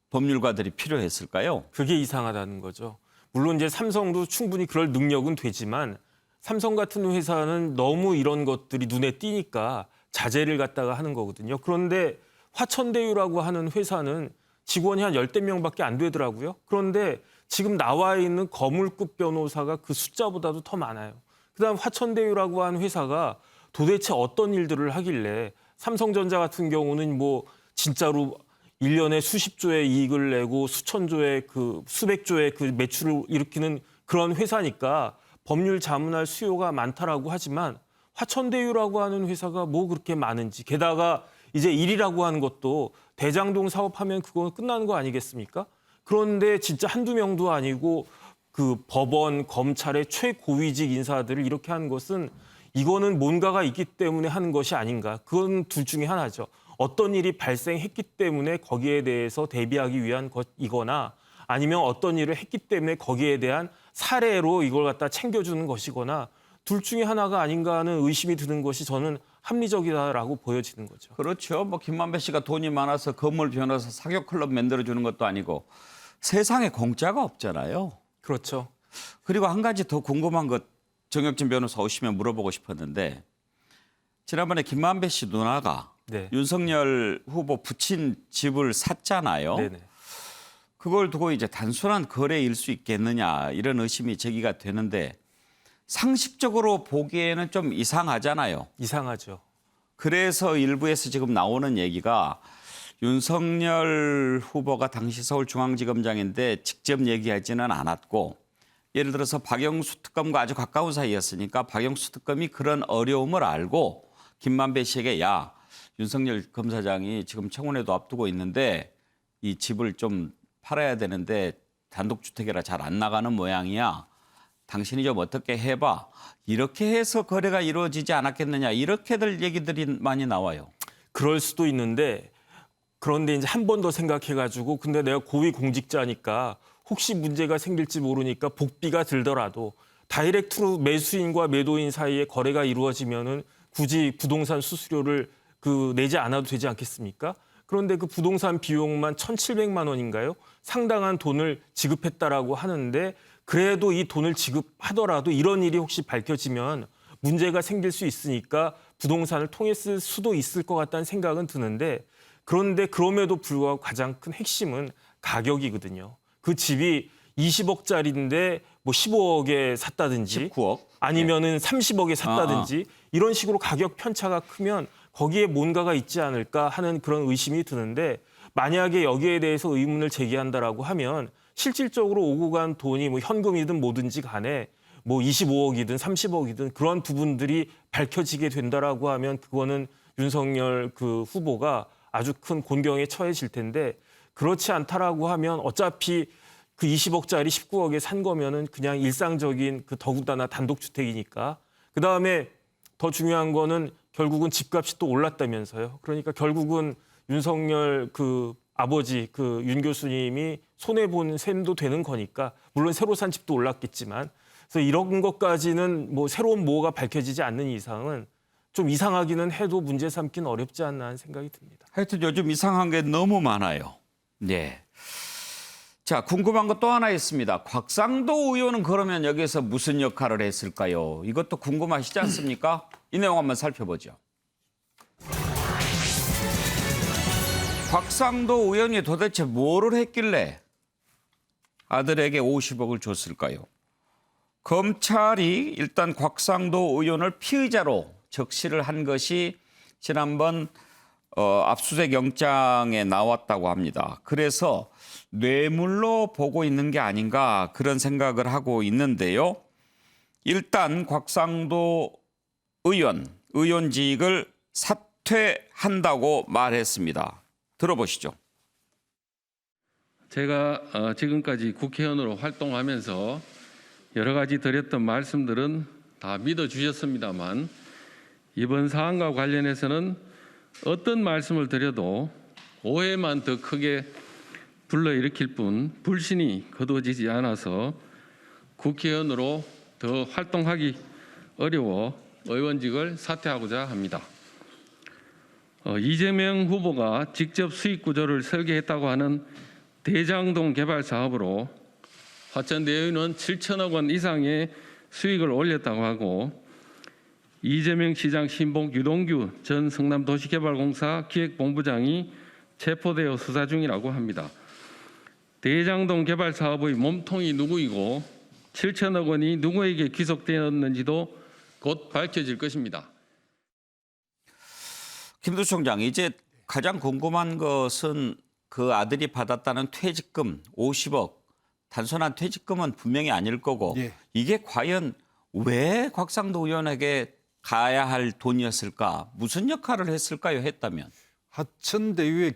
법률가들이 필요했을까요? 그게 이상하다는 거죠. 물론 이제 삼성도 충분히 그럴 능력은 되지만 삼성 같은 회사는 너무 이런 것들이 눈에 띄니까 자제를 갖다가 하는 거거든요. 그런데 화천대유라고 하는 회사는 직원이 한 10대 명밖에 안 되더라고요. 그런데 지금 나와 있는 거물급 변호사가 그 숫자보다도 더 많아요. 그다음 화천대유라고 하는 회사가 도대체 어떤 일들을 하길래 삼성전자 같은 경우는 뭐 진짜로 1년에 수십조의 이익을 내고 수천조의 수백조의 그 매출을 일으키는 그런 회사니까 법률 자문할 수요가 많다라고 하지만 화천대유라고 하는 회사가 뭐 그렇게 많은지 게다가 이제 일이라고 하는 것도 대장동 사업하면 그거 끝나는 거 아니겠습니까? 그런데 진짜 한두 명도 아니고 그 법원, 검찰의 최고위직 인사들을 이렇게 하는 것은 이거는 뭔가가 있기 때문에 하는 것이 아닌가. 그건 둘 중에 하나죠. 어떤 일이 발생했기 때문에 거기에 대해서 대비하기 위한 것이거나 아니면 어떤 일을 했기 때문에 거기에 대한 사례로 이걸 갖다 챙겨주는 것이거나 둘 중에 하나가 아닌가 하는 의심이 드는 것이 저는 합리적이다라고 보여지는 거죠. 그렇죠. 뭐 김만배 씨가 돈이 많아서 건물 변호사 사교 클럽 만들어주는 것도 아니고 세상에 공짜가 없잖아요. 그렇죠. 그리고 한 가지 더 궁금한 것 정혁진 변호사 오시면 물어보고 싶었는데 지난번에 김만배 씨 누나가 네. 윤석열 후보 부친 집을 샀잖아요. 네네. 그걸 두고 이제 단순한 거래일 수 있겠느냐 이런 의심이 제기가 되는데 상식적으로 보기에는 좀 이상하잖아요. 이상하죠. 그래서 일부에서 지금 나오는 얘기가 윤석열 후보가 당시 서울중앙지검장인데 직접 얘기하지는 않았고 예를 들어서 박영수 특검과 아주 가까운 사이였으니까 박영수 특검이 그런 어려움을 알고 김만배 씨에게 야 윤석열 검사장이 지금 청문회도 앞두고 있는데 이 집을 좀 팔아야 되는데 단독주택이라 잘 안 나가는 모양이야. 당신이 좀 어떻게 해봐. 이렇게 해서 거래가 이루어지지 않았겠느냐. 이렇게들 얘기들이 많이 나와요. 그럴 수도 있는데 그런데 이제 한 번 더 생각해가지고 근데 내가 고위공직자니까 혹시 문제가 생길지 모르니까 복비가 들더라도 다이렉트로 매수인과 매도인 사이에 거래가 이루어지면은 굳이 부동산 수수료를 내지 않아도 되지 않겠습니까? 그런데 그 부동산 비용만 1,700만 원인가요? 상당한 돈을 지급했다라고 하는데 그래도 이 돈을 지급하더라도 이런 일이 혹시 밝혀지면 문제가 생길 수 있으니까 부동산을 통했을 수도 있을 것 같다는 생각은 드는데 그런데 그럼에도 불구하고 가장 큰 핵심은 가격이거든요. 그 집이 20억짜리인데 뭐 15억에 샀다든지 19억 아니면은 30억에 샀다든지 이런 식으로 가격 편차가 크면 거기에 뭔가가 있지 않을까 하는 그런 의심이 드는데 만약에 여기에 대해서 의문을 제기한다라고 하면 실질적으로 오고 간 돈이 뭐 현금이든 뭐든지 간에 뭐 25억이든 30억이든 그런 부분들이 밝혀지게 된다라고 하면 그거는 윤석열 후보가 아주 큰 곤경에 처해질 텐데 그렇지 않다라고 하면 어차피 그 20억짜리 19억에 산 거면은 그냥 일상적인 더군다나 단독주택이니까 그다음에 더 중요한 거는 결국은 집값이 또 올랐다면서요. 그러니까 결국은 윤석열 아버지 윤 교수님이 손해본 셈도 되는 거니까 물론 새로 산 집도 올랐겠지만 그래서 이런 것까지는 뭐 새로운 뭐가 밝혀지지 않는 이상은 좀 이상하기는 해도 문제 삼기는 어렵지 않나 하는 생각이 듭니다. 하여튼 요즘 이상한 게 너무 많아요. 네. 자, 궁금한 거 또 하나 있습니다. 곽상도 의원은 그러면 여기서 무슨 역할을 했을까요? 이것도 궁금하시지 않습니까? 이 내용 한번 살펴보죠. 곽상도 의원이 도대체 뭐를 했길래 아들에게 50억을 줬을까요? 검찰이 일단 곽상도 의원을 피의자로 적시를 한 것이 지난번 압수수색 영장에 나왔다고 합니다. 그래서 뇌물로 보고 있는 게 아닌가 그런 생각을 하고 있는데요. 일단 곽상도 의원직을 사퇴한다고 말했습니다. 들어보시죠. 제가 지금까지 국회의원으로 활동하면서 여러 가지 드렸던 말씀들은 다 믿어주셨습니다만 이번 사안과 관련해서는 어떤 말씀을 드려도 오해만 더 크게 불러일으킬 뿐 불신이 거두어지지 않아서 국회의원으로 더 활동하기 어려워 의원직을 사퇴하고자 합니다. 이재명 후보가 직접 수익 구조를 설계했다고 하는 대장동 개발 사업으로 화천대유는 7천억 원 이상의 수익을 올렸다고 하고 이재명 시장 신복 유동규 전 성남도시개발공사 기획본부장이 체포되어 수사 중이라고 합니다. 대장동 개발 사업의 몸통이 누구이고 7천억 원이 누구에게 귀속되었는지도 곧 밝혀질 것입니다. 김두수 총장, 이제 가장 궁금한 것은 그 아들이 받았다는 퇴직금 50억, 단순한 퇴직금은 분명히 아닐 거고 예. 이게 과연 왜 곽상도 의원에게 가야 할 돈이었을까? 무슨 역할을 했을까요? 했다면. 하천대유의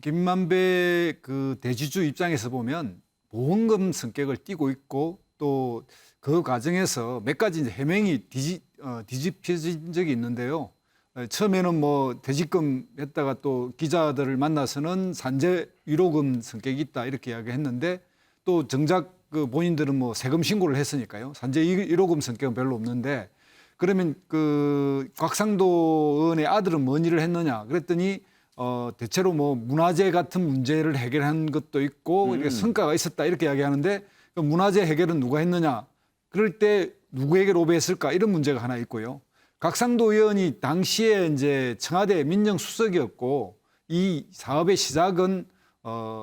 김만배 그 대지주 입장에서 보면 보험금 성격을 띠고 있고 또 그 과정에서 몇 가지 이제 해명이 뒤집혀진 적이 있는데요. 처음에는 뭐 퇴직금 했다가 또 기자들을 만나서는 산재 위로금 성격이 있다 이렇게 이야기했는데 또 정작 그 본인들은 뭐 세금 신고를 했으니까요. 산재 위로금 성격은 별로 없는데 그러면 그 곽상도 의원의 아들은 뭔 일을 했느냐 그랬더니 대체로 뭐 문화재 같은 문제를 해결한 것도 있고 이렇게 성과가 있었다 이렇게 이야기하는데 그 문화재 해결은 누가 했느냐 그럴 때 누구에게 로비했을까 이런 문제가 하나 있고요. 곽상도 의원이 당시에 이제 청와대 민정수석이었고 이 사업의 시작은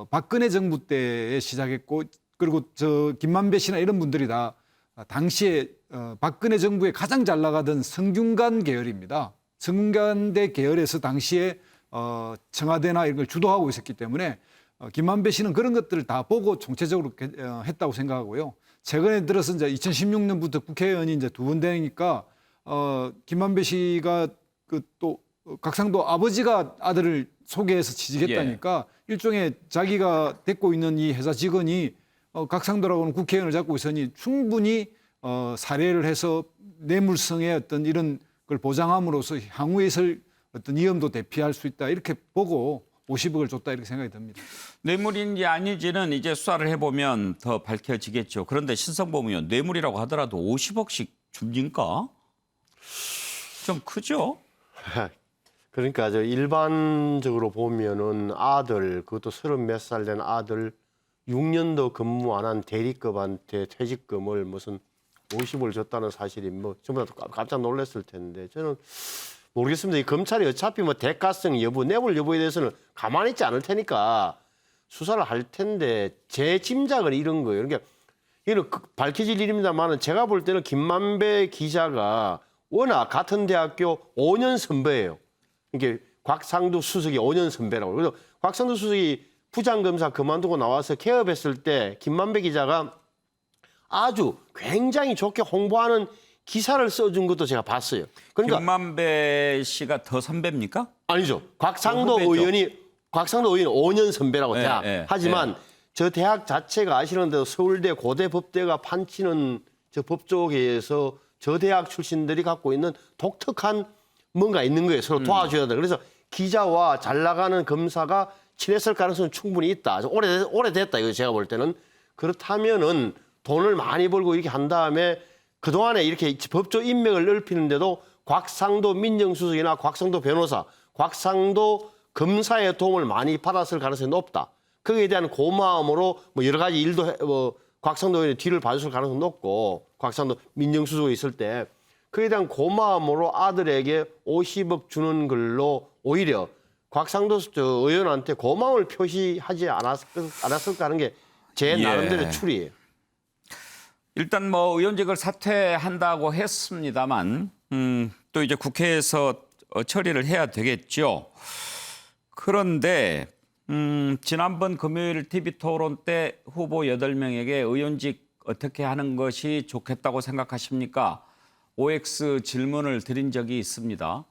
박근혜 정부 때에 시작했고 그리고 저 김만배 씨나 이런 분들이 다 당시에 박근혜 정부에 가장 잘 나가던 성균관 계열입니다. 성균관대 계열에서 당시에 청와대나 이런 걸 주도하고 있었기 때문에 김만배 씨는 그런 것들을 다 보고 총체적으로 했다고 생각하고요. 최근에 들어서 이제 2016년부터 국회의원이 이제 2번 되니까 김만배 씨가 그 또 곽상도 아버지가 아들을 소개해서 취직했다니까 일종의 자기가 데리고 있는 이 회사 직원이 곽상도라고는 국회의원을 잡고 있으니 충분히 사례를 해서 뇌물성의 어떤 이런 걸 보장함으로써 향후에 있을 어떤 위험도 대피할 수 있다 이렇게 보고 50억을 줬다 이렇게 생각이 듭니다. 뇌물인지 아닌지는 이제 수사를 해보면 더 밝혀지겠죠. 그런데 신성범 의원 뇌물이라고 하더라도 50억씩 줍니까? 좀 크죠? 그러니까 저 일반적으로 보면은 아들 그것도 30몇 살 된 아들 6년도 근무 안 한 대리급한테 퇴직금을 무슨 50을 줬다는 사실이 뭐 전부 다 깜짝 놀랐을 텐데 저는 모르겠습니다. 이 검찰이 어차피 뭐 대가성 여부, 뇌물 여부에 대해서는 가만히 있지 않을 테니까 수사를 할 텐데 제 짐작은 이런 거예요. 그러니까 이건 밝혀질 일입니다만은 제가 볼 때는 김만배 기자가 워낙 같은 대학교 5년 선배예요. 이게 곽상도 수석이 5년 선배라고. 그래서 곽상도 수석이 부장검사 그만두고 나와서 개업했을 때 김만배 기자가 아주 굉장히 좋게 홍보하는 기사를 써준 것도 제가 봤어요. 그러니까 김만배 씨가 더 선배입니까? 아니죠. 곽상도 의원이 5년 선배라고 대학. 하지만 저 대학 자체가 아시는 대로 서울대 고대 법대가 판치는 저 법조계에서 저 대학 출신들이 갖고 있는 독특한 뭔가 있는 거예요. 서로 도와줘야 돼. 그래서 기자와 잘 나가는 검사가 친했을 가능성은 충분히 있다. 오래됐다. 이거 제가 볼 때는. 그렇다면은 돈을 많이 벌고 이렇게 한 다음에 그동안에 이렇게 법조 인맥을 넓히는데도 곽상도 민정수석이나 곽상도 변호사, 곽상도 검사의 도움을 많이 받았을 가능성이 높다. 거기에 대한 고마움으로 뭐 여러 가지 일도 곽상도 의원의 뒤를 봐줬을 가능성이 높고 곽상도 민정수석이 있을 때 거기에 대한 고마움으로 아들에게 50억 주는 걸로 오히려 곽상도 의원한테 고마움을 표시하지 않았을까 하는 게 제 나름대로 추리예요. 일단 뭐 의원직을 사퇴한다고 했습니다만 또 이제 국회에서 처리를 해야 되겠죠. 그런데 지난번 금요일 TV 토론 때 후보 8명에게 의원직 어떻게 하는 것이 좋겠다고 생각하십니까? OX 질문을 드린 적이 있습니다.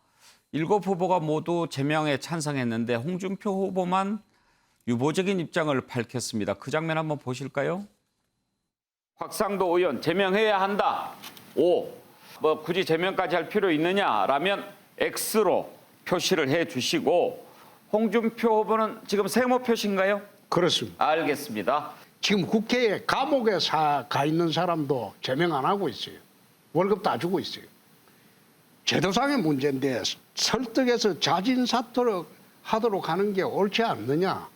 7 후보가 모두 제명에 찬성했는데 홍준표 후보만 유보적인 입장을 밝혔습니다. 그 장면 한번 보실까요? 곽상도 의원 제명해야 한다. O. 뭐 굳이 제명까지 할 필요 있느냐라면 X로 표시를 해 주시고 홍준표 후보는 지금 세모 표시인가요? 그렇습니다. 알겠습니다. 지금 국회에 감옥에 가 있는 사람도 제명 안 하고 있어요. 월급도 안 주고 있어요. 제도상의 문제인데 설득해서 자진 사퇴를 하도록 하는 게 옳지 않느냐.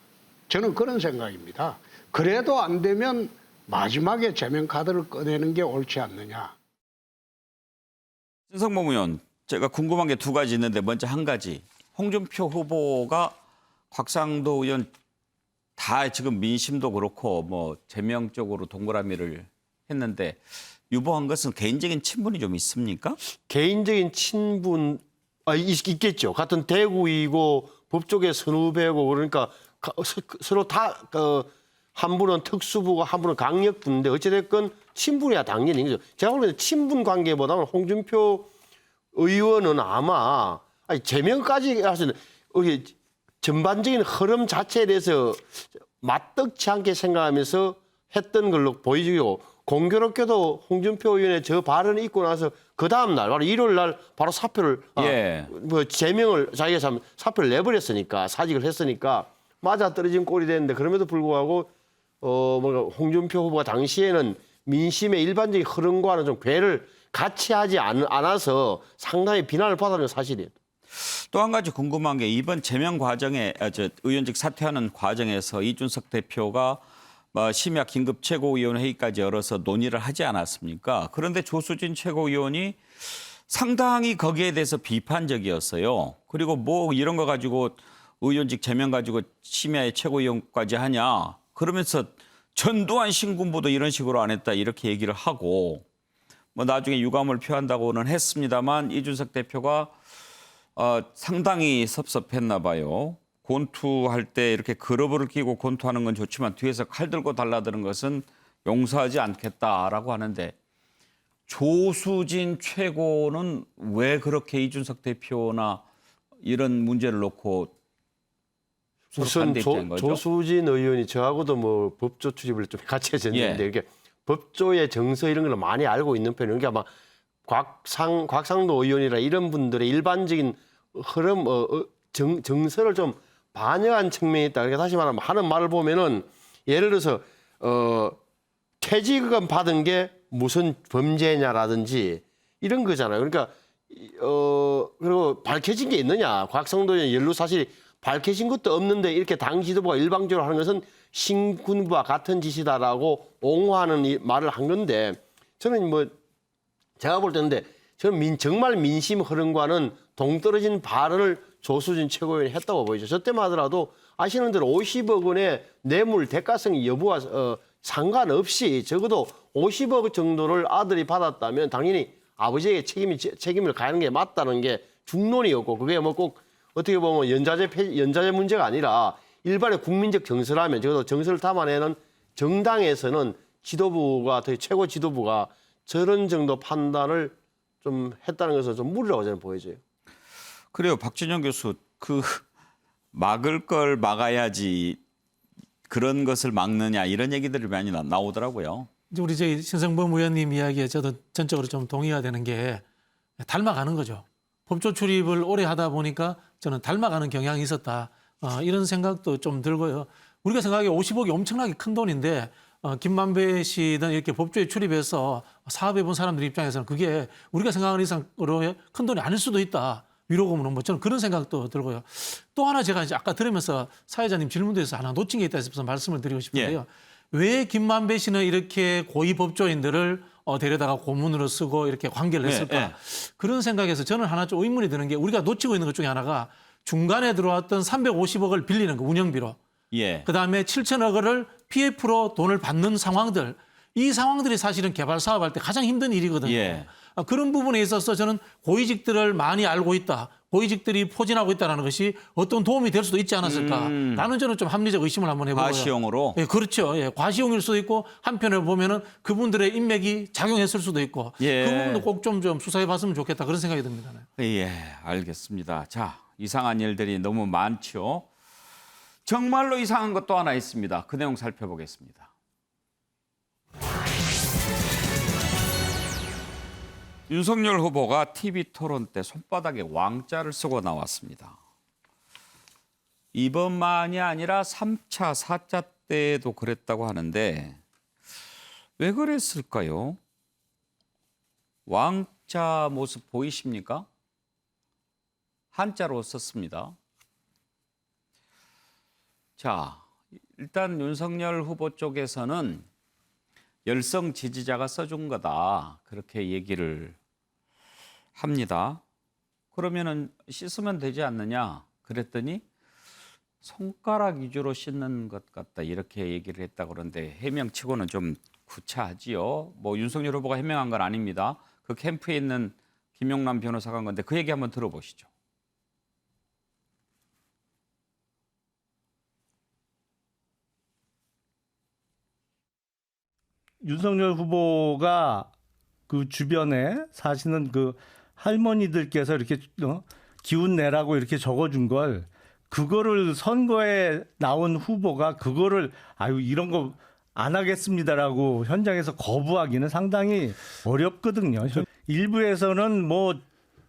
저는 그런 생각입니다. 그래도 안 되면 마지막에 제명 카드를 꺼내는 게 옳지 않느냐. 신성범 의원, 제가 궁금한 게 2가지 있는데 먼저 한 가지. 홍준표 후보가 곽상도 의원 다 지금 민심도 그렇고 뭐 제명 쪽으로 동그라미를 했는데 유보한 것은 개인적인 친분이 좀 있습니까? 개인적인 친분 있겠죠. 같은 대구이고 법조계 선후배고 그러니까 서로 다 한 분은 특수부고 한 분은 강력부인데 어찌됐건 친분이야 당연히 거죠. 제가 볼 때는 친분 관계보다는 홍준표 의원은 아마 제명까지 하시는 전반적인 흐름 자체에 대해서 맞떡치 않게 생각하면서 했던 걸로 보이고 공교롭게도 홍준표 의원의 저 발언이 있고 나서 그 다음 날 바로 일요일 날 바로 사표를 뭐 제명을 자기가 사표를 내버렸으니까 사직을 했으니까 맞아 떨어진 꼴이 됐는데 그럼에도 불구하고 뭔가 홍준표 후보가 당시에는 민심의 일반적인 흐름과는 좀 궤를 같이 하지 않아서 상당히 비난을 받았는 게 사실이에요. 또 한 가지 궁금한 게 이번 제명 과정에 의원직 사퇴하는 과정에서 이준석 대표가 심야 긴급 최고위원회의까지 열어서 논의를 하지 않았습니까? 그런데 조수진 최고위원이 상당히 거기에 대해서 비판적이었어요. 그리고 뭐 이런 거 가지고 의원직 제명 가지고 심야에 최고위원까지 하냐. 그러면서 전두환 신군부도 이런 식으로 안 했다 이렇게 얘기를 하고 뭐 나중에 유감을 표한다고는 했습니다만 이준석 대표가 상당히 섭섭했나 봐요. 권투할 때 이렇게 그러브를 끼고 권투하는 건 좋지만 뒤에서 칼 들고 달라드는 것은 용서하지 않겠다라고 하는데 조수진 최고는 왜 그렇게 이준석 대표나 이런 문제를 놓고 우선 조수진 의원이 저하고도 뭐 법조 출입을 좀 같이 했었는데 이렇게 법조의 정서 이런 걸 많이 알고 있는 편이에요. 그러니까 아마 곽상도 의원이라 이런 분들의 일반적인 흐름, 정서를 좀 반영한 측면이 있다. 그러니까 다시 말하면 하는 말을 보면은 예를 들어서 퇴직금 받은 게 무슨 범죄냐라든지 이런 거잖아요. 그러니까 그리고 밝혀진 게 있느냐? 곽상도 의원 연루 사실이 밝혀진 것도 없는데 이렇게 당 지도부가 일방적으로 하는 것은 신군부와 같은 짓이다라고 옹호하는 말을 한 건데 저는 뭐 제가 볼 때인데 저는 정말 민심 흐름과는 동떨어진 발언을 조수진 최고위원이 했다고 보이죠. 저 때만 하더라도 아시는 대로 50억 원의 뇌물 대가성 여부와 상관없이 적어도 50억 정도를 아들이 받았다면 당연히 아버지에게 책임을 가하는 게 맞다는 게 중론이었고 그게 뭐 꼭 어떻게 보면 연좌제 문제가 아니라 일반의 국민적 정서라면 적어도 정서를 담아내는 정당에서는 지도부가 최고 지도부가 저런 정도 판단을 좀 했다는 것은 좀 무리라고 저는 보여져요. 그래요. 박진영 교수 막을 걸 막아야지 그런 것을 막느냐 이런 얘기들이 많이 나오더라고요. 우리 저희 신성범 의원님 이야기에 저도 전적으로 좀 동의가 되는 게 닮아가는 거죠. 법조 출입을 오래 하다 보니까 저는 닮아가는 경향이 있었다. 이런 생각도 좀 들고요. 우리가 생각하기에 50억이 엄청나게 큰 돈인데 김만배 씨든 이렇게 법조에 출입해서 사업해 본 사람들 입장에서는 그게 우리가 생각하는 이상으로 큰 돈이 아닐 수도 있다. 위로금은 뭐 저는 그런 생각도 들고요. 또 하나 제가 이제 아까 들으면서 사회자님 질문도 해서 하나 놓친 게 있다 해서 말씀을 드리고 싶은데요. 왜 김만배 씨는 이렇게 고위 법조인들을 데려다가 고문으로 쓰고 이렇게 관계를 했을까? 그런 생각에서 저는 하나 좀 의문이 드는 게 우리가 놓치고 있는 것 중에 하나가 중간에 들어왔던 350억을 빌리는 거 운영비로. 그다음에 7천억 원을 PF로 돈을 받는 상황들. 이 상황들이 사실은 개발 사업할 때 가장 힘든 일이거든요. 그런 부분에 있어서 저는 고위직들을 많이 알고 있다. 고위직들이 포진하고 있다는 것이 어떤 도움이 될 수도 있지 않았을까라는 저는 좀 합리적 의심을 한번 해보고요. 과시용으로? 예, 그렇죠. 예, 과시용일 수도 있고 한편으로 보면은 그분들의 인맥이 작용했을 수도 있고 예. 그 부분도 꼭 좀 수사해봤으면 좋겠다 그런 생각이 듭니다. 예, 알겠습니다. 자, 이상한 일들이 너무 많죠. 정말로 이상한 것도 하나 있습니다. 그 내용 살펴보겠습니다. 윤석열 후보가 TV 토론 때 손바닥에 왕자를 쓰고 나왔습니다. 이번만이 아니라 3차, 4차 때도 그랬다고 하는데 왜 그랬을까요? 왕자 모습 보이십니까? 한자로 썼습니다. 자, 일단 윤석열 후보 쪽에서는 열성 지지자가 써준 거다. 그렇게 얘기를 합니다. 그러면은 씻으면 되지 않느냐? 그랬더니 손가락 위주로 씻는 것 같다. 이렇게 얘기를 했다고 그러는데 해명치고는 좀 구차하지요. 뭐 윤석열 후보가 해명한 건 아닙니다. 그 캠프에 있는 김용남 변호사가 한 건데 그 얘기 한번 들어보시죠. 윤석열 후보가 그 주변에 사시는 그 할머니들께서 이렇게 기운 내라고 이렇게 적어준 걸 그거를 선거에 나온 후보가 그거를 아유 이런 거 안 하겠습니다라고 현장에서 거부하기는 상당히 어렵거든요. 일부에서는 뭐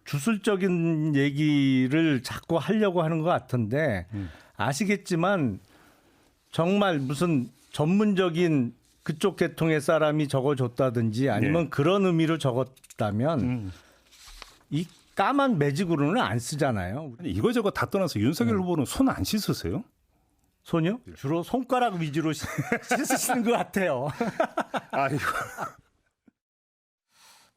주술적인 얘기를 자꾸 하려고 하는 것 같은데 아시겠지만 정말 무슨 전문적인 그쪽 계통의 사람이 적어줬다든지 아니면 그런 의미로 적었다면 이 까만 매직으로는 안 쓰잖아요. 이거저거 다 떠나서 윤석열 후보는 손 안 씻으세요? 손이요? 주로 손가락 위주로 씻으시는 것 같아요. 아이고.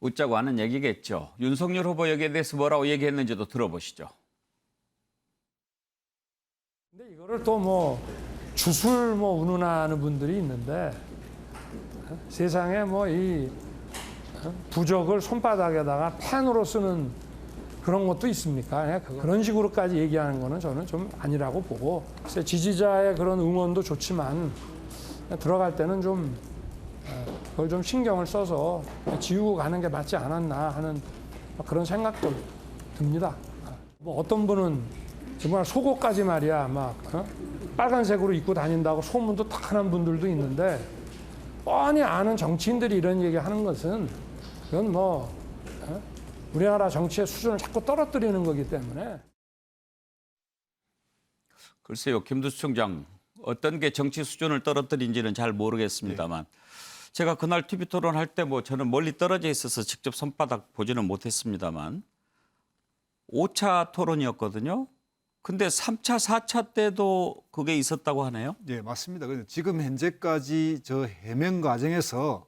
웃자고 하는 얘기겠죠. 윤석열 후보 여기에 대해서 뭐라고 얘기했는지도 들어보시죠. 근데 이거를 또 뭐 주술 뭐 운운하는 분들이 있는데 세상에 뭐 이 부적을 손바닥에다가 펜으로 쓰는 그런 것도 있습니까? 그런 식으로까지 얘기하는 거는 저는 좀 아니라고 보고 지지자의 그런 응원도 좋지만 들어갈 때는 좀 그걸 좀 신경을 써서 지우고 가는 게 맞지 않았나 하는 그런 생각도 듭니다. 뭐 어떤 분은 정말 속옷까지 말이야 막 빨간색으로 입고 다닌다고 소문도 탁하는 분들도 있는데 뻔히 아는 정치인들이 이런 얘기하는 것은 그건 뭐 우리나라 정치의 수준을 자꾸 떨어뜨리는 거기 때문에. 글쎄요, 김두수 총장 어떤 게 정치 수준을 떨어뜨린지는 잘 모르겠습니다만 제가 그날 TV 토론할 때 뭐 저는 멀리 떨어져 있어서 직접 손바닥 보지는 못했습니다만 5차 토론이었거든요. 근데 3차, 4차 때도 그게 있었다고 하네요. 네, 맞습니다. 지금 현재까지 저 해명 과정에서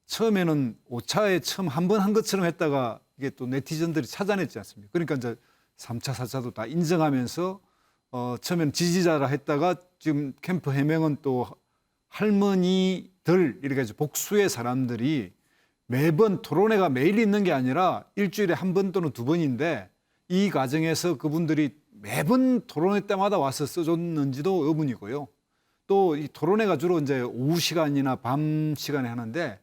처음에는 5차에 처음 한 번 한 것처럼 했다가 이게 또 네티즌들이 찾아냈지 않습니까? 그러니까 이제 3차, 4차도 다 인정하면서 처음에는 지지자라 했다가 지금 캠프 해명은 또 할머니들 이렇게 복수의 사람들이 매번 토론회가 매일 있는 게 아니라 일주일에 한 번 또는 두 번인데 이 과정에서 그분들이 매번 토론회 때마다 와서 써줬는지도 의문이고요. 또 이 토론회가 주로 이제 오후 시간이나 밤 시간에 하는데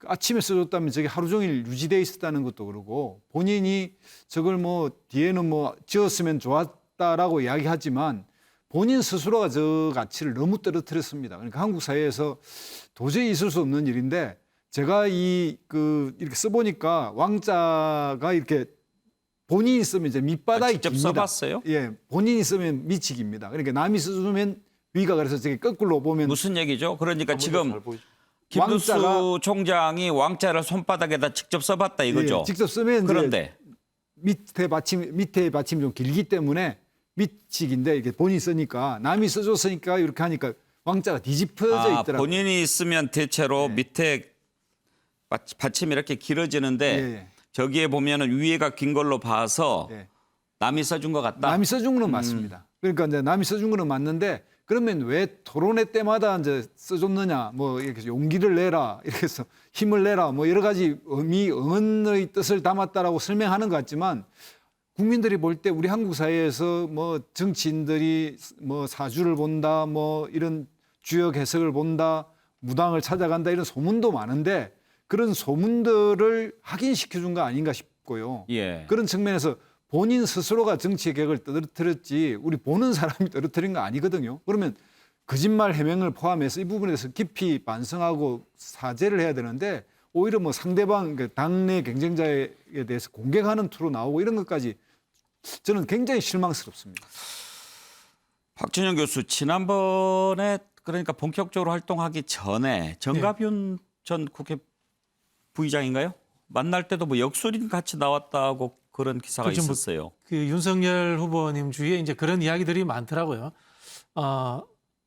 아침에 써줬다면 저게 하루 종일 유지돼 있었다는 것도 그러고 본인이 저걸 뭐 뒤에는 뭐 지었으면 좋았다라고 이야기하지만 본인 스스로가 저 가치를 너무 떨어뜨렸습니다. 그러니까 한국 사회에서 도저히 있을 수 없는 일인데 제가 이렇게 써보니까 왕자가 이렇게 본인이 쓰면 이제 밑바닥이 직접 깁니다. 써봤어요? 예, 본인이 쓰면 밑이 깁니다. 그러니까 남이 써주면 위가 그래서 저게 거꾸로 보면 무슨 얘기죠? 그러니까 지금 김두수 왕자가- 총장이 왕자를 손바닥에다 직접 써봤다 이거죠. 예, 직접 쓰면 그런데 밑에 받침이 좀 길기 때문에 밑이 긴데 이렇게 본인이 쓰니까 남이 써줬으니까 이렇게 하니까 왕자가 뒤집혀져 있더라고요. 본인이 쓰면 대체로 밑에 받침이 이렇게 길어지는데 예. 저기에 보면은 위에가 긴 걸로 봐서 예. 남이 써준 것 같다. 남이 써준 거는 맞습니다. 그러니까 이제 남이 써준 거는 맞는데 그러면 왜 토론회 때마다 이제 써줬느냐, 뭐 이렇게 용기를 내라, 이렇게 해서 힘을 내라, 뭐 여러 가지 응원의 뜻을 담았다라고 설명하는 것 같지만 국민들이 볼 때 우리 한국 사회에서 뭐 정치인들이 뭐 사주를 본다, 뭐 이런 주역 해석을 본다, 무당을 찾아간다 이런 소문도 많은데 그런 소문들을 확인시켜준 거 아닌가 싶고요. 예. 그런 측면에서 본인 스스로가 정치의 객을 떨어뜨렸지 우리 보는 사람이 떨어뜨린 거 아니거든요. 그러면 거짓말 해명을 포함해서 이 부분에 대해서 깊이 반성하고 사죄를 해야 되는데 오히려 뭐 상대방 당내 경쟁자에 대해서 공격하는 투로 나오고 이런 것까지 저는 굉장히 실망스럽습니다. 박준영 교수, 지난번에 그러니까 본격적으로 활동하기 전에 정갑윤 전 국회 부의장인가요? 만날 때도 뭐 역술인 같이 나왔다고 그런 기사가 그렇죠. 있었어요. 그 윤석열 후보님 주위에 이제 그런 이야기들이 많더라고요.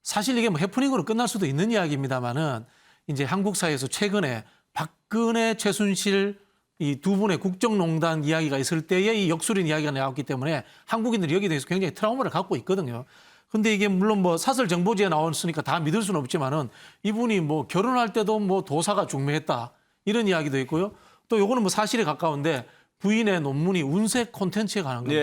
사실 이게 뭐 해프닝으로 끝날 수도 있는 이야기입니다만은 이제 한국 사회에서 최근에 박근혜, 최순실 이 두 분의 국정농단 이야기가 있을 때에 이 역술인 이야기가 나왔기 때문에 한국인들이 여기에 대해서 굉장히 트라우마를 갖고 있거든요. 근데 이게 물론 뭐 사설 정보지에 나왔으니까 다 믿을 수는 없지만은 이분이 뭐 결혼할 때도 뭐 도사가 중매했다 이런 이야기도 있고요. 또 요거는 뭐 사실에 가까운데 부인의 논문이 운세 콘텐츠에 관한 겁니다.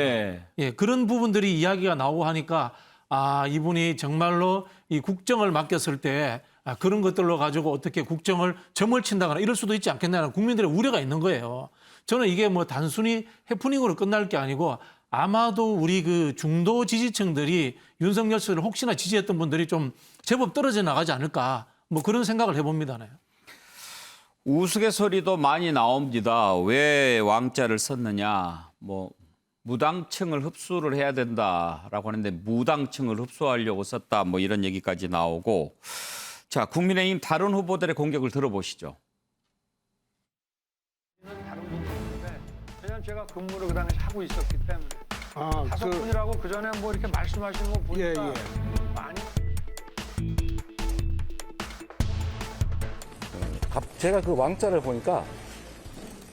예, 그런 부분들이 이야기가 나오고 하니까 아, 이분이 정말로 이 국정을 맡겼을 때 그런 것들로 가지고 어떻게 국정을 점을 친다거나 이럴 수도 있지 않겠냐는 국민들의 우려가 있는 거예요. 저는 이게 뭐 단순히 해프닝으로 끝날 게 아니고 아마도 우리 그 중도 지지층들이 윤석열 씨를 혹시나 지지했던 분들이 좀 제법 떨어져 나가지 않을까 뭐 그런 생각을 해봅니다. 네. 우스갯소리도 많이 나옵니다. 왜 왕자를 썼느냐. 뭐 무당층을 흡수를 해야 된다라고 하는데 무당층을 흡수하려고 썼다. 뭐 이런 얘기까지 나오고. 자, 국민의힘 다른 후보들의 공격을 들어보시죠. 다른 분들인데 그냥 제가 근무를 그 당시 하고 있었기 때문에 다섯 분이라고 그 전에 뭐 이렇게 말씀하시는 거 보니까 많이. 제가 그 왕자를 보니까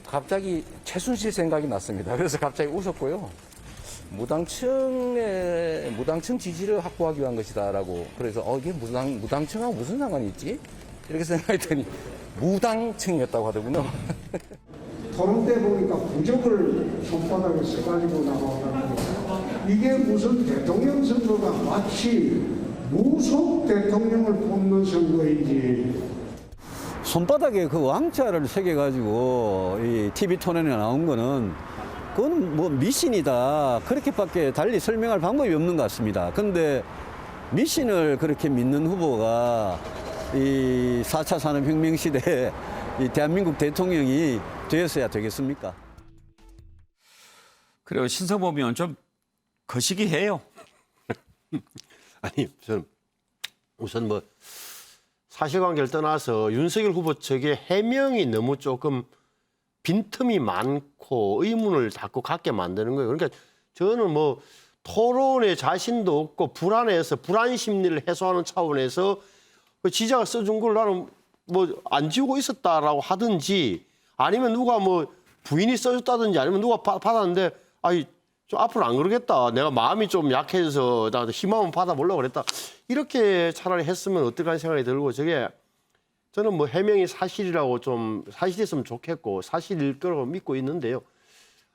갑자기 최순실 생각이 났습니다. 그래서 갑자기 웃었고요. 무당층 지지를 확보하기 위한 것이다라고. 그래서 이게 무당층하고 무슨 상관이 있지? 이렇게 생각했더니 무당층이었다고 하더군요. 토론 때 보니까 부적을 손바닥에 써가지고 나가고 이게 무슨 대통령 선거가 마치 무속 대통령을 뽑는 선거인지. 손바닥에 그 왕자를 새겨가지고 이 TV 토론에 나온 거는 그건 뭐 미신이다. 그렇게밖에 달리 설명할 방법이 없는 것 같습니다. 그런데 미신을 그렇게 믿는 후보가 이 4차 산업혁명 시대에 이 대한민국 대통령이 되었어야 되겠습니까? 그리고 신성범 의원 좀 거시기해요. 아니, 저는 우선 뭐 사실관계를 떠나서 윤석열 후보 측의 해명이 너무 조금 빈틈이 많고 의문을 자꾸 갖게 만드는 거예요. 그러니까 저는 뭐 토론에 자신도 없고 불안해서 불안 심리를 해소하는 차원에서 지자가 써준 걸 나는 뭐 안 지우고 있었다라고 하든지 아니면 누가 뭐 부인이 써줬다든지 아니면 누가 받았는데 아이 좀 앞으로 안 그러겠다. 내가 마음이 좀 약해서 나도 힘 한번 받아보려고 그랬다. 이렇게 차라리 했으면 어떨까 생각이 들고 저게 저는 뭐 해명이 사실이라고 좀 사실이었으면 좋겠고 사실일 거라고 믿고 있는데요.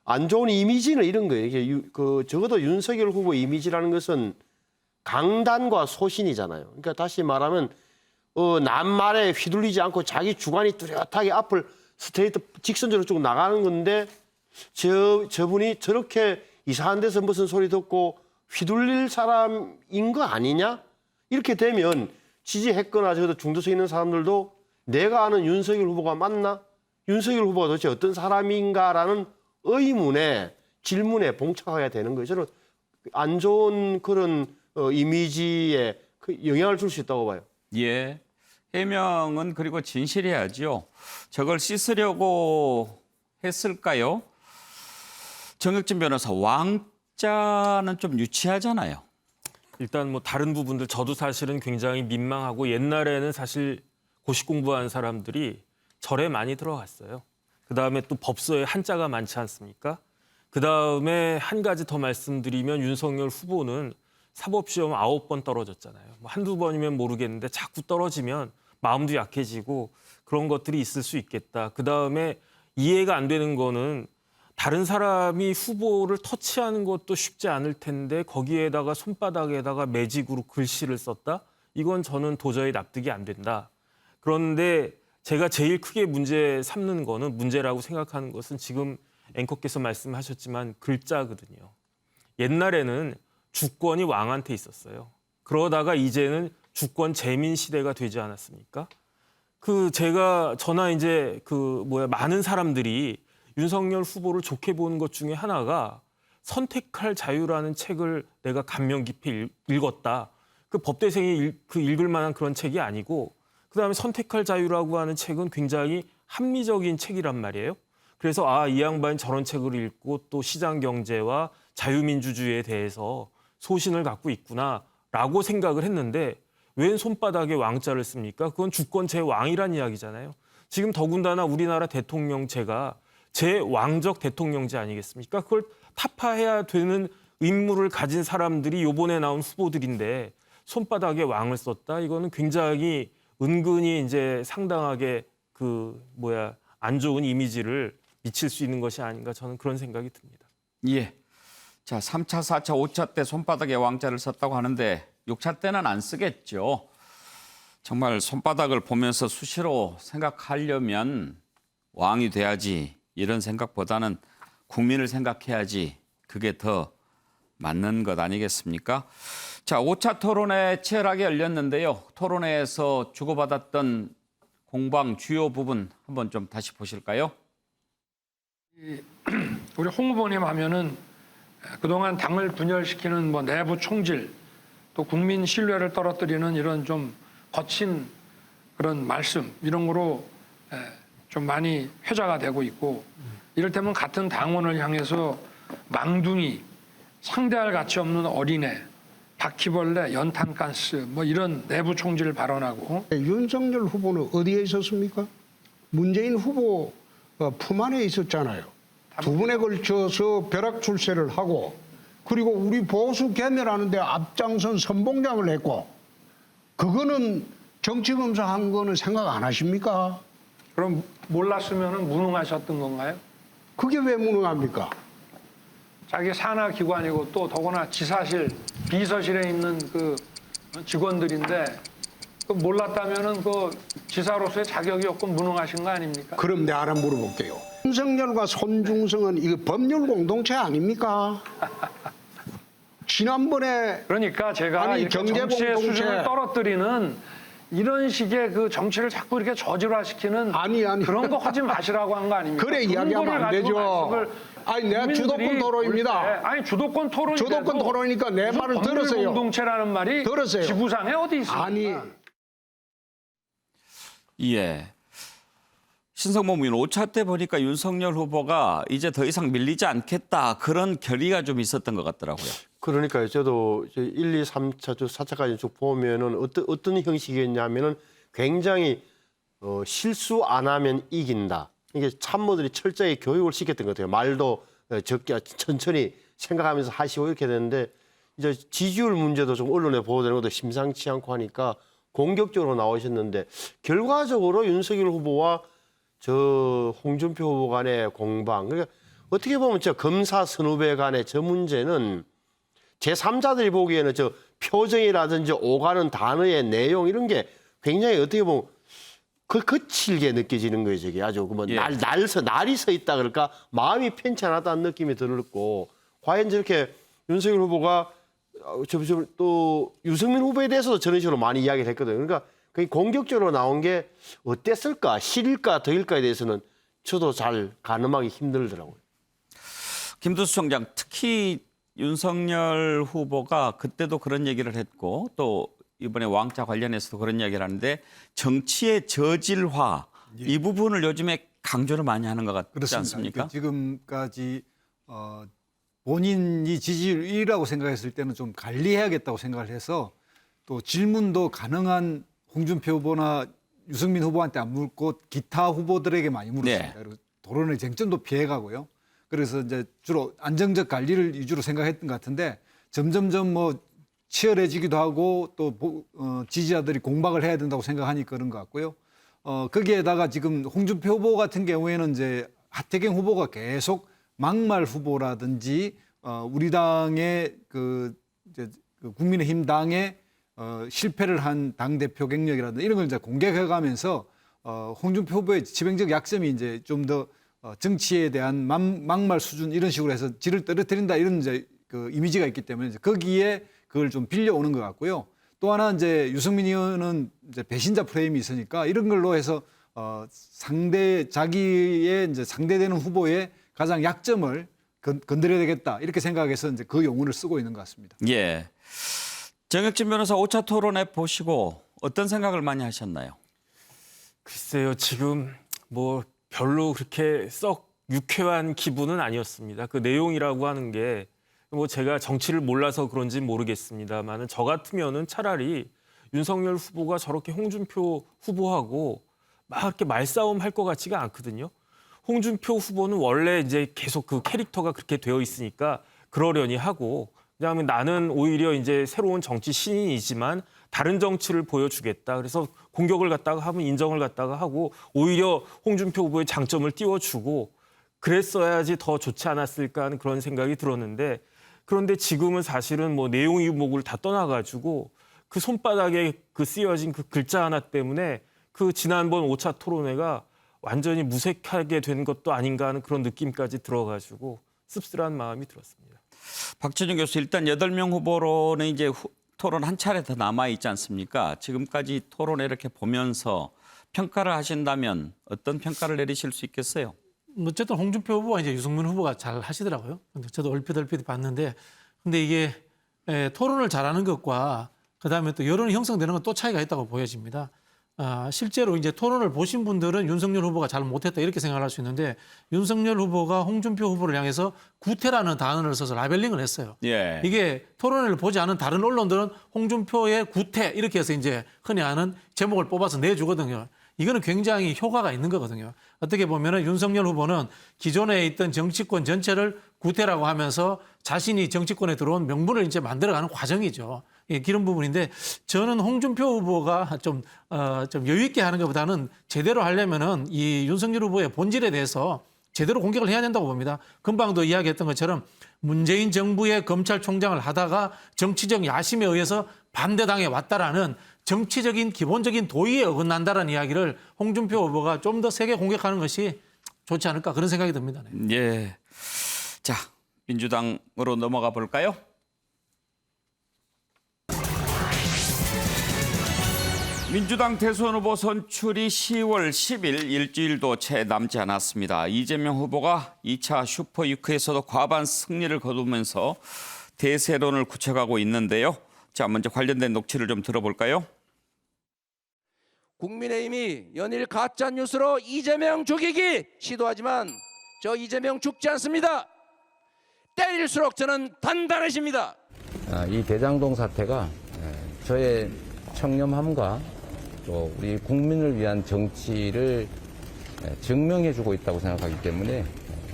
안 좋은 이미지는 이런 거예요. 이게 적어도 윤석열 후보 이미지라는 것은 강단과 소신이잖아요. 그러니까 다시 말하면 남말에 휘둘리지 않고 자기 주관이 뚜렷하게 앞을 스트레이트 직선적으로 쭉 나가는 건데 저분이 저렇게 이상한 데서 무슨 소리 듣고 휘둘릴 사람인 거 아니냐? 이렇게 되면 지지했거나 적어도 중도층 있는 사람들도 내가 아는 윤석열 후보가 맞나? 윤석열 후보가 도대체 어떤 사람인가라는 의문에 질문에 봉착하게 되는 거예요. 저는 안 좋은 그런 이미지에 영향을 줄 수 있다고 봐요. 예. 해명은 그리고 진실해야죠. 저걸 씻으려고 했을까요? 정혁진 변호사, 왕자는 좀 유치하잖아요. 일단 뭐 다른 부분들 저도 사실은 굉장히 민망하고 옛날에는 사실 고시 공부한 사람들이 절에 많이 들어갔어요. 그다음에 또 법서에 한자가 많지 않습니까? 그다음에 한 가지 더 말씀드리면 윤석열 후보는 사법시험 9번 떨어졌잖아요. 뭐 한두 번이면 모르겠는데 자꾸 떨어지면 마음도 약해지고 그런 것들이 있을 수 있겠다. 그다음에 이해가 안 되는 거는 다른 사람이 후보를 터치하는 것도 쉽지 않을 텐데 거기에다가 손바닥에다가 매직으로 글씨를 썼다? 이건 저는 도저히 납득이 안 된다. 그런데 제가 제일 크게 문제 삼는 거는 문제라고 생각하는 것은 지금 앵커께서 말씀하셨지만 글자거든요. 옛날에는 주권이 왕한테 있었어요. 그러다가 이제는 주권 재민 시대가 되지 않았습니까? 저나 이제 많은 사람들이 윤석열 후보를 좋게 보는 것 중에 하나가 선택할 자유라는 책을 내가 감명 깊이 읽었다. 그 법대생이 읽을 만한 그런 책이 아니고 그다음에 선택할 자유라고 하는 책은 굉장히 합리적인 책이란 말이에요. 그래서 이 양반이 저런 책을 읽고 또 시장 경제와 자유민주주의에 대해서 소신을 갖고 있구나라고 생각을 했는데 웬 손바닥에 왕자를 씁니까? 그건 주권 제왕이란 이야기잖아요. 지금 더군다나 우리나라 대통령제가 제왕적 대통령제 아니겠습니까? 그걸 타파해야 되는 임무를 가진 사람들이 이번에 나온 후보들인데 손바닥에 왕을 썼다? 이거는 굉장히 은근히 이제 상당하게 안 좋은 이미지를 미칠 수 있는 것이 아닌가 저는 그런 생각이 듭니다. 예. 자, 3차, 4차, 5차 때 손바닥에 왕자를 썼다고 하는데 6차 때는 안 쓰겠죠. 정말 손바닥을 보면서 수시로 생각하려면 왕이 돼야지 이런 생각보다는 국민을 생각해야지 그게 더 맞는 것 아니겠습니까? 자, 5차 토론회 치열하게 열렸는데요. 토론회에서 주고받았던 공방 주요 부분 한번 좀 다시 보실까요? 우리 홍 후보님 하면은 그동안 당을 분열시키는 내부 총질 또 국민 신뢰를 떨어뜨리는 이런 좀 거친 그런 말씀 이런 거로 좀 많이 회자가 되고 있고 이를테면 같은 당원을 향해서 망둥이, 상대할 가치 없는 어린애, 바퀴벌레, 연탄가스 이런 내부 총질 발언하고 윤석열 후보는 어디에 있었습니까? 문재인 후보 품 안에 있었잖아요. 두 번에 걸쳐서 벼락 출세를 하고 그리고 우리 보수 개멸하는 데 앞장선 선봉장을 했고 그거는 정치검사한 거는 생각 안 하십니까? 그럼 몰랐으면 무능하셨던 건가요? 그게 왜 무능합니까? 자기 산하 기관이고 또 더구나 지사실, 비서실에 있는 그 직원들인데 몰랐다면은 지사로서의 자격이 없고 무능하신 거 아닙니까? 그럼 내가 하나 물어볼게요. 윤석열과 손중성은 이거 법률 공동체 아닙니까? 지난번에 그러니까 제가 이렇게 정치의 수준을 떨어뜨리는 이런 식의 정치를 자꾸 이렇게 저질화시키는 그런 거 하지 마시라고 한 거 아닙니까? 그래 이야기하면 안 되죠. 아니 내가 주도권 토론입니다. 아니 주도권 토론. 주도권 토론이니까 내 말을 들으세요. 공동체라는 말이 들으세요. 지구상에 어디 있습니까? 아니. 예. 신성범 의원 5차 때 보니까 윤석열 후보가 이제 더 이상 밀리지 않겠다 그런 결의가 좀 있었던 것 같더라고요. 그러니까요. 저도 1, 2, 3차, 4차까지 쭉 보면은 어떤 형식이었냐면은 굉장히 실수 안 하면 이긴다. 이게 참모들이 철저히 교육을 시켰던 것 같아요. 말도 적게 천천히 생각하면서 하시고 이렇게 되는데 이제 지지율 문제도 좀 언론에 보도되는 것도 심상치 않고 하니까 공격적으로 나오셨는데 결과적으로 윤석열 후보와 홍준표 후보 간의 공방. 그러니까 어떻게 보면 검사 선후배 간의 저 문제는 제3자들이 보기에는 표정이라든지 오가는 단어의 내용 이런 게 굉장히 어떻게 보면 거칠게 느껴지는 거예요. 저게 아주 날이 서 있다 그럴까 마음이 편찮았다는 느낌이 들었고 과연 저렇게 윤석열 후보가 또 유승민 후보에 대해서도 저런 식으로 많이 이야기를 했거든요. 그러니까 거의 공격적으로 나온 게 어땠을까, 실일까, 덕일까에 대해서는 저도 잘 가늠하기 힘들더라고요. 김두수 총장, 특히 윤석열 후보가 그때도 그런 얘기를 했고 또 이번에 왕자 관련해서도 그런 이야기를 하는데 정치의 저질화 이 부분을 요즘에 강조를 많이 하는 것 같지 그렇습니다. 않습니까? 그러니까 지금까지 본인이 지지율 1위라고 생각했을 때는 좀 관리해야겠다고 생각을 해서 또 질문도 가능한 홍준표 후보나 유승민 후보한테 안 물고 기타 후보들에게 많이 물었습니다. 그리고 토론의 쟁점도 피해가고요. 그래서 이제 주로 안정적 관리를 위주로 생각했던 것 같은데 점점점 치열해지기도 하고 또 지지자들이 공박을 해야 된다고 생각하니까 그런 것 같고요. 거기에다가 지금 홍준표 후보 같은 경우에는 이제 하태경 후보가 계속 막말 후보라든지 우리 당의 이제 국민의힘 당의 실패를 한 당 대표 경력이라든지 이런 걸 이제 공개해가면서 홍준표 후보의 치명적 약점이 이제 좀 더 정치에 대한 막말 수준 이런 식으로 해서 질을 떨어뜨린다 이런 이제 그 이미지가 있기 때문에 이제 거기에 그걸 좀 빌려오는 것 같고요. 또 하나 이제 유승민 의원은 이제 배신자 프레임이 있으니까 이런 걸로 해서 자기의 이제 상대되는 후보의 가장 약점을 건드려야 되겠다 이렇게 생각해서 이제 그 용어를 쓰고 있는 것 같습니다. 예. 정혁진 변호사 5차 토론회 보시고 어떤 생각을 많이 하셨나요? 글쎄요, 지금 뭐 별로 그렇게 썩 유쾌한 기분은 아니었습니다. 그 내용이라고 하는 게 뭐 제가 정치를 몰라서 그런지 모르겠습니다만 저 같으면은 차라리 윤석열 후보가 저렇게 홍준표 후보하고 막 이렇게 말싸움 할 것 같지가 않거든요. 홍준표 후보는 원래 이제 계속 그 캐릭터가 그렇게 되어 있으니까 그러려니 하고 그다음에 나는 오히려 이제 새로운 정치 신인이지만 다른 정치를 보여주겠다. 그래서 공격을 갖다가 하면 인정을 갖다가 하고 오히려 홍준표 후보의 장점을 띄워주고 그랬어야지 더 좋지 않았을까 하는 그런 생각이 들었는데 그런데 지금은 사실은 뭐 내용 이목을 다 떠나가지고 그 손바닥에 그 쓰여진 그 글자 하나 때문에 그 지난번 5차 토론회가 완전히 무색하게 된 것도 아닌가 하는 그런 느낌까지 들어가지고 씁쓸한 마음이 들었습니다. 박진영 교수, 일단 8명 후보로는 이제 토론 한 차례 더 남아있지 않습니까? 지금까지 토론회 이렇게 보면서 평가를 하신다면 어떤 평가를 내리실 수 있겠어요? 어쨌든 홍준표 후보와 이제 유승민 후보가 잘 하시더라고요. 근데 저도 얼핏 봤는데, 근데 이게 토론을 잘하는 것과 그다음에 또 여론이 형성되는 건 또 차이가 있다고 보여집니다. 실제로 이제 토론을 보신 분들은 윤석열 후보가 잘 못했다 이렇게 생각할 수 있는데 윤석열 후보가 홍준표 후보를 향해서 구태라는 단어를 써서 라벨링을 했어요. 예. 이게 토론회를 보지 않은 다른 언론들은 홍준표의 구태 이렇게 해서 이제 흔히 아는 제목을 뽑아서 내주거든요. 이거는 굉장히 효과가 있는 거거든요. 어떻게 보면은 윤석열 후보는 기존에 있던 정치권 전체를 구태라고 하면서 자신이 정치권에 들어온 명분을 이제 만들어가는 과정이죠. 예, 그런 부분인데 저는 홍준표 후보가 좀 여유 있게 하는 것보다는 제대로 하려면은 이 윤석열 후보의 본질에 대해서 제대로 공격을 해야 된다고 봅니다. 금방도 이야기했던 것처럼 문재인 정부의 검찰총장을 하다가 정치적 야심에 의해서 반대당에 왔다라는 정치적인 기본적인 도의에 어긋난다라는 이야기를 홍준표 후보가 좀 더 세게 공격하는 것이 좋지 않을까 그런 생각이 듭니다. 네. 예. 자, 민주당으로 넘어가 볼까요? 민주당 대선 후보 선출이 10월 10일 일주일도 채 남지 않았습니다. 이재명 후보가 2차 슈퍼유크에서도 과반 승리를 거두면서 대세론을 굳혀가고 있는데요. 자, 먼저 관련된 녹취를 좀 들어볼까요? 국민의힘이 연일 가짜뉴스로 이재명 죽이기 시도하지만 저 이재명 죽지 않습니다. 때릴수록 저는 단단해집니다. 이 대장동 사태가 저의 청렴함과 또 우리 국민을 위한 정치를 증명해주고 있다고 생각하기 때문에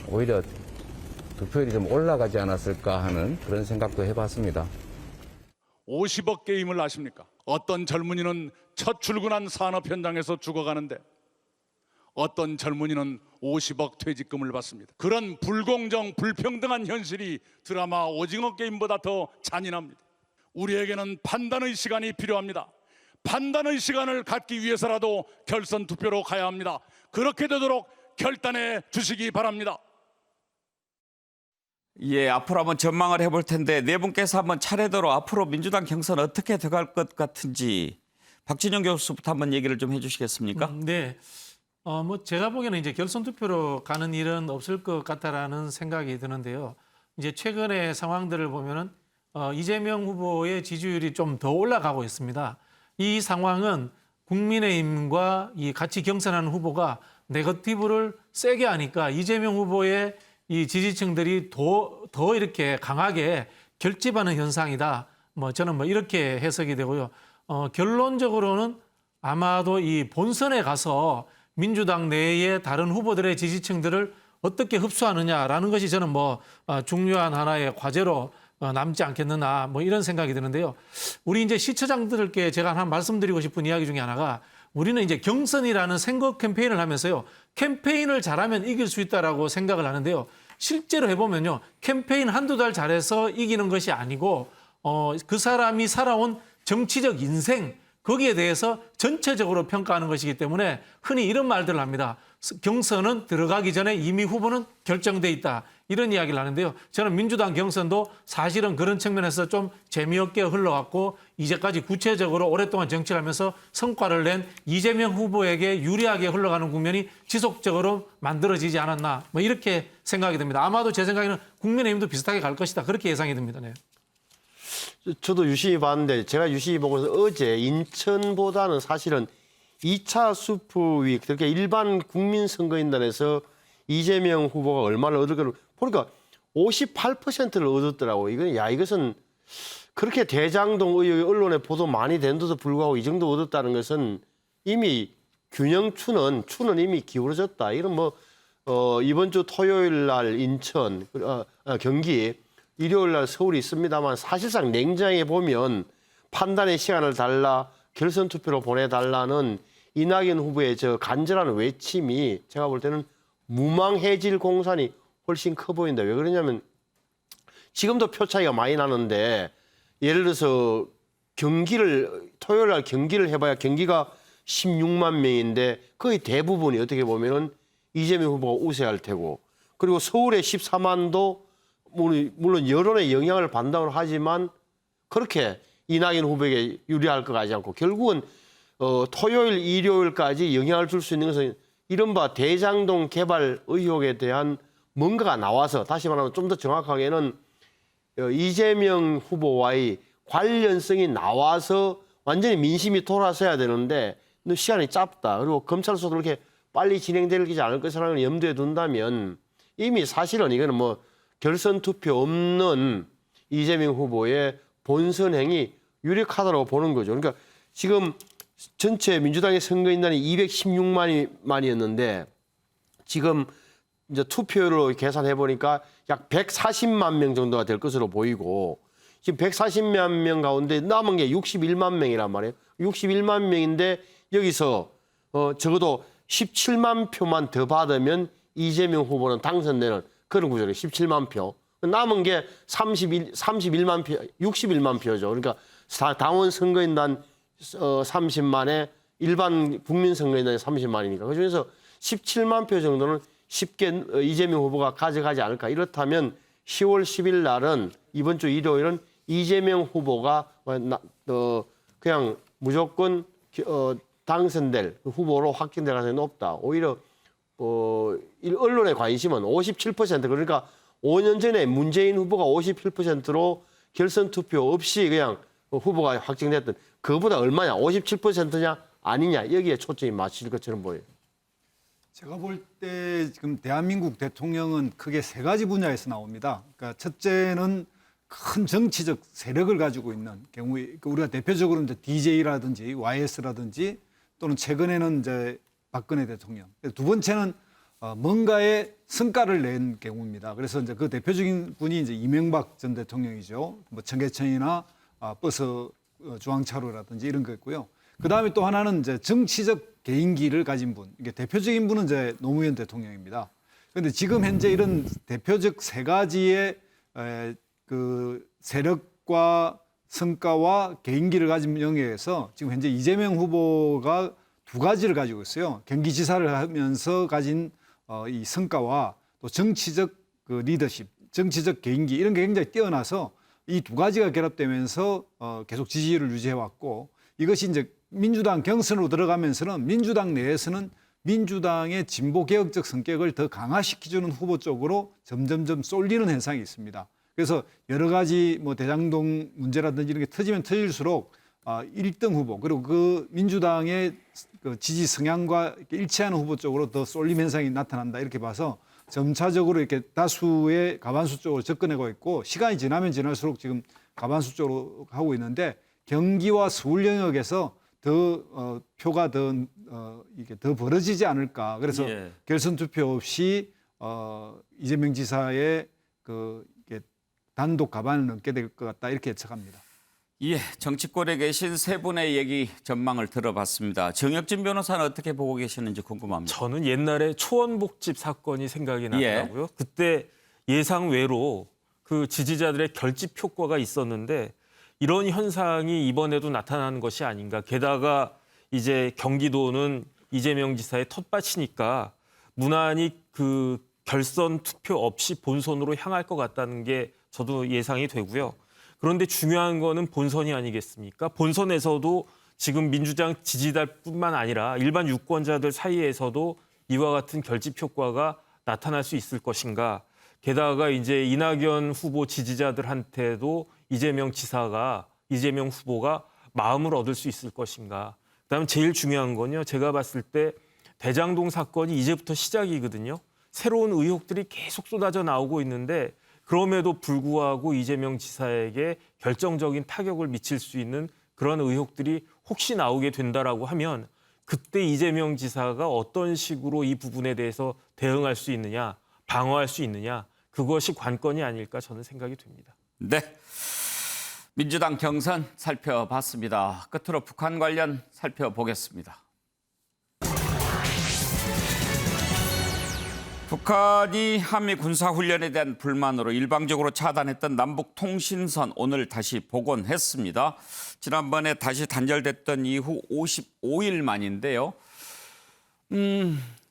오히려 득표율이 좀 올라가지 않았을까 하는 그런 생각도 해봤습니다. 50억 게임을 아십니까? 어떤 젊은이는 첫 출근한 산업 현장에서 죽어가는데 어떤 젊은이는 50억 퇴직금을 받습니다. 그런 불공정, 불평등한 현실이 드라마 오징어 게임보다 더 잔인합니다. 우리에게는 판단의 시간이 필요합니다. 판단의 시간을 갖기 위해서라도 결선 투표로 가야 합니다. 그렇게 되도록 결단해 주시기 바랍니다. 예, 앞으로 한번 전망을 해볼 텐데 네 분께서 한번 차례대로 앞으로 민주당 경선 어떻게 돼갈 것 같은지 박진영 교수부터 한번 얘기를 좀 해주시겠습니까? 네, 뭐 제가 보기에는 이제 결선 투표로 가는 일은 없을 것 같다라는 생각이 드는데요. 이제 최근의 상황들을 보면은 이재명 후보의 지지율이 좀 더 올라가고 있습니다. 이 상황은 국민의힘과 이 같이 경선하는 후보가 네거티브를 세게 하니까 이재명 후보의 이 지지층들이 더 이렇게 강하게 결집하는 현상이다. 뭐 저는 뭐 이렇게 해석이 되고요. 결론적으로는 아마도 이 본선에 가서 민주당 내의 다른 후보들의 지지층들을 어떻게 흡수하느냐라는 것이 저는 뭐 중요한 하나의 과제로 남지 않겠느냐 뭐 이런 생각이 드는데요. 우리 이제 시처장들께 제가 하나 말씀드리고 싶은 이야기 중에 하나가 우리는 이제 경선이라는 선거 캠페인을 하면서요. 캠페인을 잘하면 이길 수 있다라고 생각을 하는데요. 실제로 해보면요. 캠페인 한두 달 잘해서 이기는 것이 아니고 그 사람이 살아온 정치적 인생 거기에 대해서 전체적으로 평가하는 것이기 때문에 흔히 이런 말들을 합니다. 경선은 들어가기 전에 이미 후보는 결정돼 있다. 이런 이야기를 하는데요. 저는 민주당 경선도 사실은 그런 측면에서 좀 재미없게 흘러갔고 이제까지 구체적으로 오랫동안 정치를 하면서 성과를 낸 이재명 후보에게 유리하게 흘러가는 국면이 지속적으로 만들어지지 않았나 뭐 이렇게 생각이 듭니다. 아마도 제 생각에는 국민의힘도 비슷하게 갈 것이다. 그렇게 예상이 듭니다. 네. 저도 유심히 봤는데 제가 유심히 보고서 어제 인천보다는 사실은 2차 수프위 그렇게 일반 국민선거인단에서 이재명 후보가 얼마를 얻을까를 보니까 58%를 얻었더라고요. 이것은 그렇게 대장동 의혹이 언론에 보도 많이 된데도 불구하고 이 정도 얻었다는 것은 이미 균형 추는 이미 기울어졌다. 이런 이번 주 토요일 날 인천, 경기, 일요일 날 서울이 있습니다만 사실상 냉정하게 보면 판단의 시간을 달라 결선 투표로 보내달라는 이낙연 후보의 저 간절한 외침이 제가 볼 때는 무망해질 공산이 훨씬 커 보인다. 왜 그러냐면 지금도 표 차이가 많이 나는데 예를 들어서 토요일 날 경기를 해봐야 경기가 16만 명인데 거의 대부분이 어떻게 보면은 이재명 후보가 우세할 테고 그리고 서울의 14만도 물론 여론의 영향을 받는다고 하지만 그렇게 이낙연 후보에게 유리할 것 같지 않고 결국은 토요일, 일요일까지 영향을 줄 수 있는 것은 이른바 대장동 개발 의혹에 대한 뭔가가 나와서 다시 말하면 좀 더 정확하게는 이재명 후보와의 관련성이 나와서 완전히 민심이 돌아서야 되는데 시간이 짧다. 그리고 검찰 수사도 그렇게 빨리 진행되지 않을 것이라는 염두에 둔다면 이미 사실은 이거는 결선 투표 없는 이재명 후보의 본선 행위 유력하다고 보는 거죠. 그러니까 지금 전체 민주당의 선거인단이 216만이었는데 지금 이제 투표율로 계산해 보니까 약 140만 명 정도가 될 것으로 보이고 지금 140만 명 가운데 남은 게 61만 명이란 말이에요. 61만 명인데 여기서 적어도 17만 표만 더 받으면 이재명 후보는 당선되는 그런 구조예요. 17만 표. 남은 게 31만 표, 61만 표죠. 그러니까 당원 선거인단 30만에 일반 국민 선거인단이 30만이니까 그중에서 17만 표 정도는 쉽게 이재명 후보가 가져가지 않을까. 이렇다면 10월 10일 날은 이번 주 일요일은 이재명 후보가 그냥 무조건 당선될 후보로 확정될 가능성이 높다. 오히려 언론의 관심은 57% 그러니까 5년 전에 문재인 후보가 57%로 결선 투표 없이 그냥 후보가 확정됐던 그거보다 얼마냐? 57%냐? 아니냐? 여기에 초점이 맞출 것처럼 보여요. 제가 볼 때 지금 대한민국 대통령은 크게 세 가지 분야에서 나옵니다. 그러니까 첫째는 큰 정치적 세력을 가지고 있는 경우에 우리가 대표적으로 이제 DJ라든지 YS라든지 또는 최근에는 이제 박근혜 대통령. 두 번째는 뭔가의 성과를 낸 경우입니다. 그래서 이제 그 대표적인 분이 이제 이명박 전 대통령이죠. 청계천이나 버스 중앙차로라든지 이런 거였고요. 그 다음에 또 하나는 이제 정치적 개인기를 가진 분. 이게 대표적인 분은 이제 노무현 대통령입니다. 그런데 지금 현재 이런 대표적 세 가지의 그 세력과 성과와 개인기를 가진 영역에서 지금 현재 이재명 후보가 두 가지를 가지고 있어요. 경기지사를 하면서 가진 이 성과와 또 정치적 그 리더십, 정치적 개인기 이런 게 굉장히 뛰어나서 이 두 가지가 결합되면서 계속 지지율을 유지해왔고 이것이 이제 민주당 경선으로 들어가면서는 민주당 내에서는 민주당의 진보 개혁적 성격을 더 강화시켜주는 후보 쪽으로 점점점 쏠리는 현상이 있습니다. 그래서 여러 가지 대장동 문제라든지 이런 게 터지면 터질수록 1등 후보 그리고 그 민주당의 그 지지 성향과 일치하는 후보 쪽으로 더 쏠림 현상이 나타난다 이렇게 봐서 점차적으로 이렇게 다수의 가반수 쪽으로 접근하고 있고 시간이 지나면 지날수록 지금 가반수 쪽으로 하고 있는데 경기와 서울 영역에서 더 표가 이게 더 벌어지지 않을까. 그래서 결선 투표 없이 이재명 지사의 그 단독 가반을 넘게 될 것 같다 이렇게 예측합니다. 예, 정치권에 계신 세 분의 얘기 전망을 들어봤습니다. 정혁진 변호사는 어떻게 보고 계시는지 궁금합니다. 저는 옛날에 초원복집 사건이 생각이 나더라고요. 그때 예상 외로 그 지지자들의 결집 효과가 있었는데 이런 현상이 이번에도 나타나는 것이 아닌가. 게다가 이제 경기도는 이재명 지사의 텃밭이니까 무난히 그 결선 투표 없이 본선으로 향할 것 같다는 게 저도 예상이 되고요. 그런데 중요한 거는 본선이 아니겠습니까? 본선에서도 지금 민주당 지지자뿐만 아니라 일반 유권자들 사이에서도 이와 같은 결집 효과가 나타날 수 있을 것인가. 게다가 이제 이낙연 후보 지지자들한테도 이재명 후보가 마음을 얻을 수 있을 것인가. 그다음에 제일 중요한 건요. 제가 봤을 때 대장동 사건이 이제부터 시작이거든요. 새로운 의혹들이 계속 쏟아져 나오고 있는데 그럼에도 불구하고 이재명 지사에게 결정적인 타격을 미칠 수 있는 그런 의혹들이 혹시 나오게 된다라고 하면 그때 이재명 지사가 어떤 식으로 이 부분에 대해서 대응할 수 있느냐, 방어할 수 있느냐, 그것이 관건이 아닐까 저는 생각이 됩니다. 네, 민주당 경선 살펴봤습니다. 끝으로 북한 관련 살펴보겠습니다. 북한이 한미 군사훈련에 대한 불만으로 일방적으로 차단했던 남북통신선 오늘 다시 복원했습니다. 지난번에 다시 단절됐던 이후 55일 만인데요.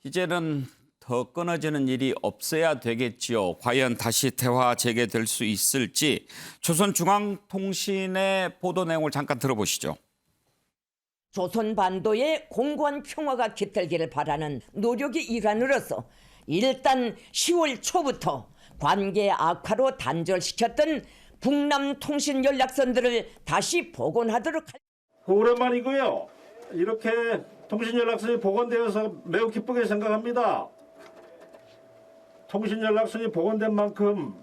이제는 더 끊어지는 일이 없어야 되겠지요. 과연 다시 대화 재개될 수 있을지 조선중앙통신의 보도 내용을 잠깐 들어보시죠. 조선반도의 공고한 평화가 깃들기를 바라는 노력의 일환으로서 일단 10월 초부터 관계 악화로 단절시켰던 북남 통신 연락선들을 다시 복원하도록 오랜만이고요. 이렇게 통신 연락선이 복원되어서 매우 기쁘게 생각합니다. 통신 연락선이 복원된 만큼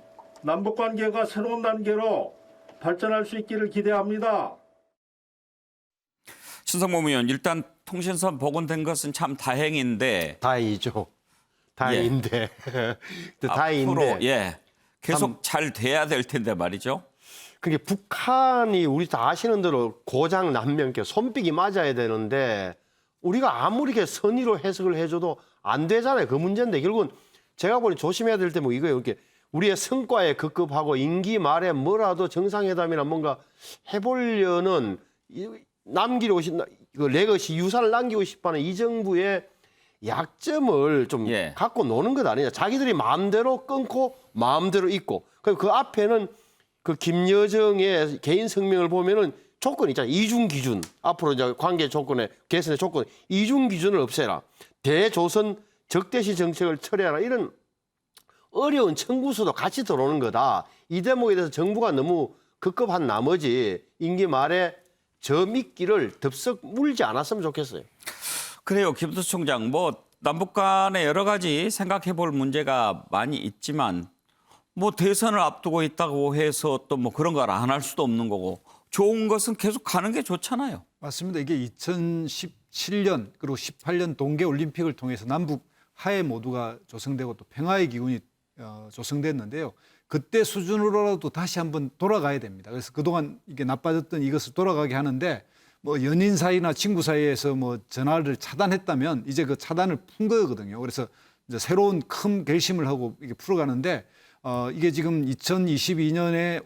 남북 관계가 새로운 단계로 발전할 수 있기를 기대합니다. 신성범 의원, 일단 통신선 복원된 것은 참 다행인데. 다행이죠. 다행인데. 앞으로 계속 잘 돼야 될 텐데 말이죠. 그게 북한이 우리 다 아시는 대로 고장 난면 손뼉이 맞아야 되는데 우리가 아무리 이렇게 선의로 해석을 해줘도 안 되잖아요. 그 문제인데 결국은 제가 보니 조심해야 될 때 뭐 이거예요. 이렇게 우리의 성과에 급급하고 임기 말에 뭐라도 정상회담이나 뭔가 해보려는 남기고 싶, 그 레거시 유산을 남기고 싶어하는 이 정부의 약점을 좀 갖고 노는 것 아니냐. 자기들이 마음대로 끊고 마음대로 있고 그 앞에는 그 김여정의 개인 성명을 보면은 조건이 있잖아요. 이중 기준. 앞으로 이제 관계 조건에 개선의 조건 이중 기준을 없애라. 대조선 적대시 정책을 철회하라. 이런 어려운 청구서도 같이 들어오는 거다. 이 대목에 대해서 정부가 너무 급급한 나머지 임기 말에 저 미끼를 덥석 물지 않았으면 좋겠어요. 그래요. 김두수 총장, 뭐 남북 간에 여러 가지 생각해 볼 문제가 많이 있지만 뭐 대선을 앞두고 있다고 해서 또 뭐 그런 걸 안 할 수도 없는 거고 좋은 것은 계속 가는 게 좋잖아요. 맞습니다. 이게 2017년 그리고 18년 동계올림픽을 통해서 남북 하해 모두가 조성되고 또 평화의 기운이 조성됐는데요. 그때 수준으로라도 다시 한번 돌아가야 됩니다. 그래서 그동안 이게 나빠졌던 이것을 돌아가게 하는데 뭐 연인 사이나 친구 사이에서 뭐 전화를 차단했다면 이제 그 차단을 푼 거거든요. 그래서 이제 새로운 큰 결심을 하고 이게 풀어가는데 이게 지금 2022년에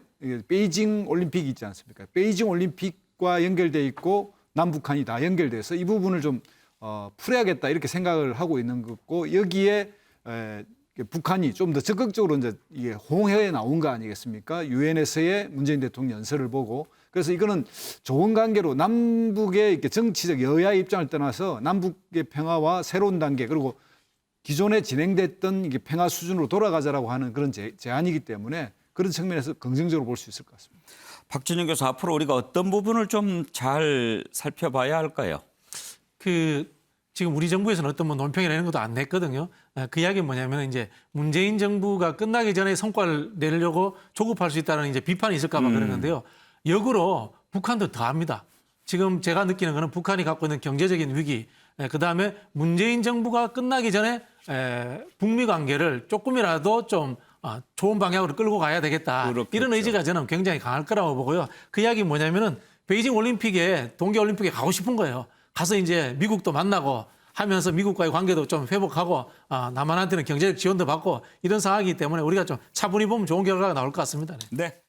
베이징 올림픽이 있지 않습니까? 베이징 올림픽과 연결돼 있고 남북한이 다 연결돼서 이 부분을 좀 풀어야겠다 이렇게 생각을 하고 있는 거고 여기에 북한이 좀 더 적극적으로 이제 이게 홍해에 나온 거 아니겠습니까? 유엔에서의 문재인 대통령 연설을 보고 그래서 이거는 좋은 관계로 남북의 이렇게 정치적 여야의 입장을 떠나서 남북의 평화와 새로운 단계 그리고 기존에 진행됐던 이게 평화 수준으로 돌아가자라고 하는 그런 제안이기 때문에 그런 측면에서 긍정적으로 볼 수 있을 것 같습니다. 박준영 교수, 앞으로 우리가 어떤 부분을 좀 잘 살펴봐야 할까요? 지금 우리 정부에서는 어떤 뭐 논평이나 이런 것도 안 냈거든요. 그 이야기는 뭐냐면 이제 문재인 정부가 끝나기 전에 성과를 내려고 조급할 수 있다는 이제 비판이 있을까 봐 그런 건데요. 역으로 북한도 더합니다. 지금 제가 느끼는 거는 북한이 갖고 있는 경제적인 위기, 그다음에 문재인 정부가 끝나기 전에 북미 관계를 조금이라도 좀 좋은 방향으로 끌고 가야 되겠다. 그렇겠죠. 이런 의지가 저는 굉장히 강할 거라고 보고요. 그 이야기 뭐냐면은 베이징 올림픽에 동계 올림픽에 가고 싶은 거예요. 가서 이제 미국도 만나고 하면서 미국과의 관계도 좀 회복하고 남한한테는 경제적 지원도 받고 이런 상황이기 때문에 우리가 좀 차분히 보면 좋은 결과가 나올 것 같습니다. 네.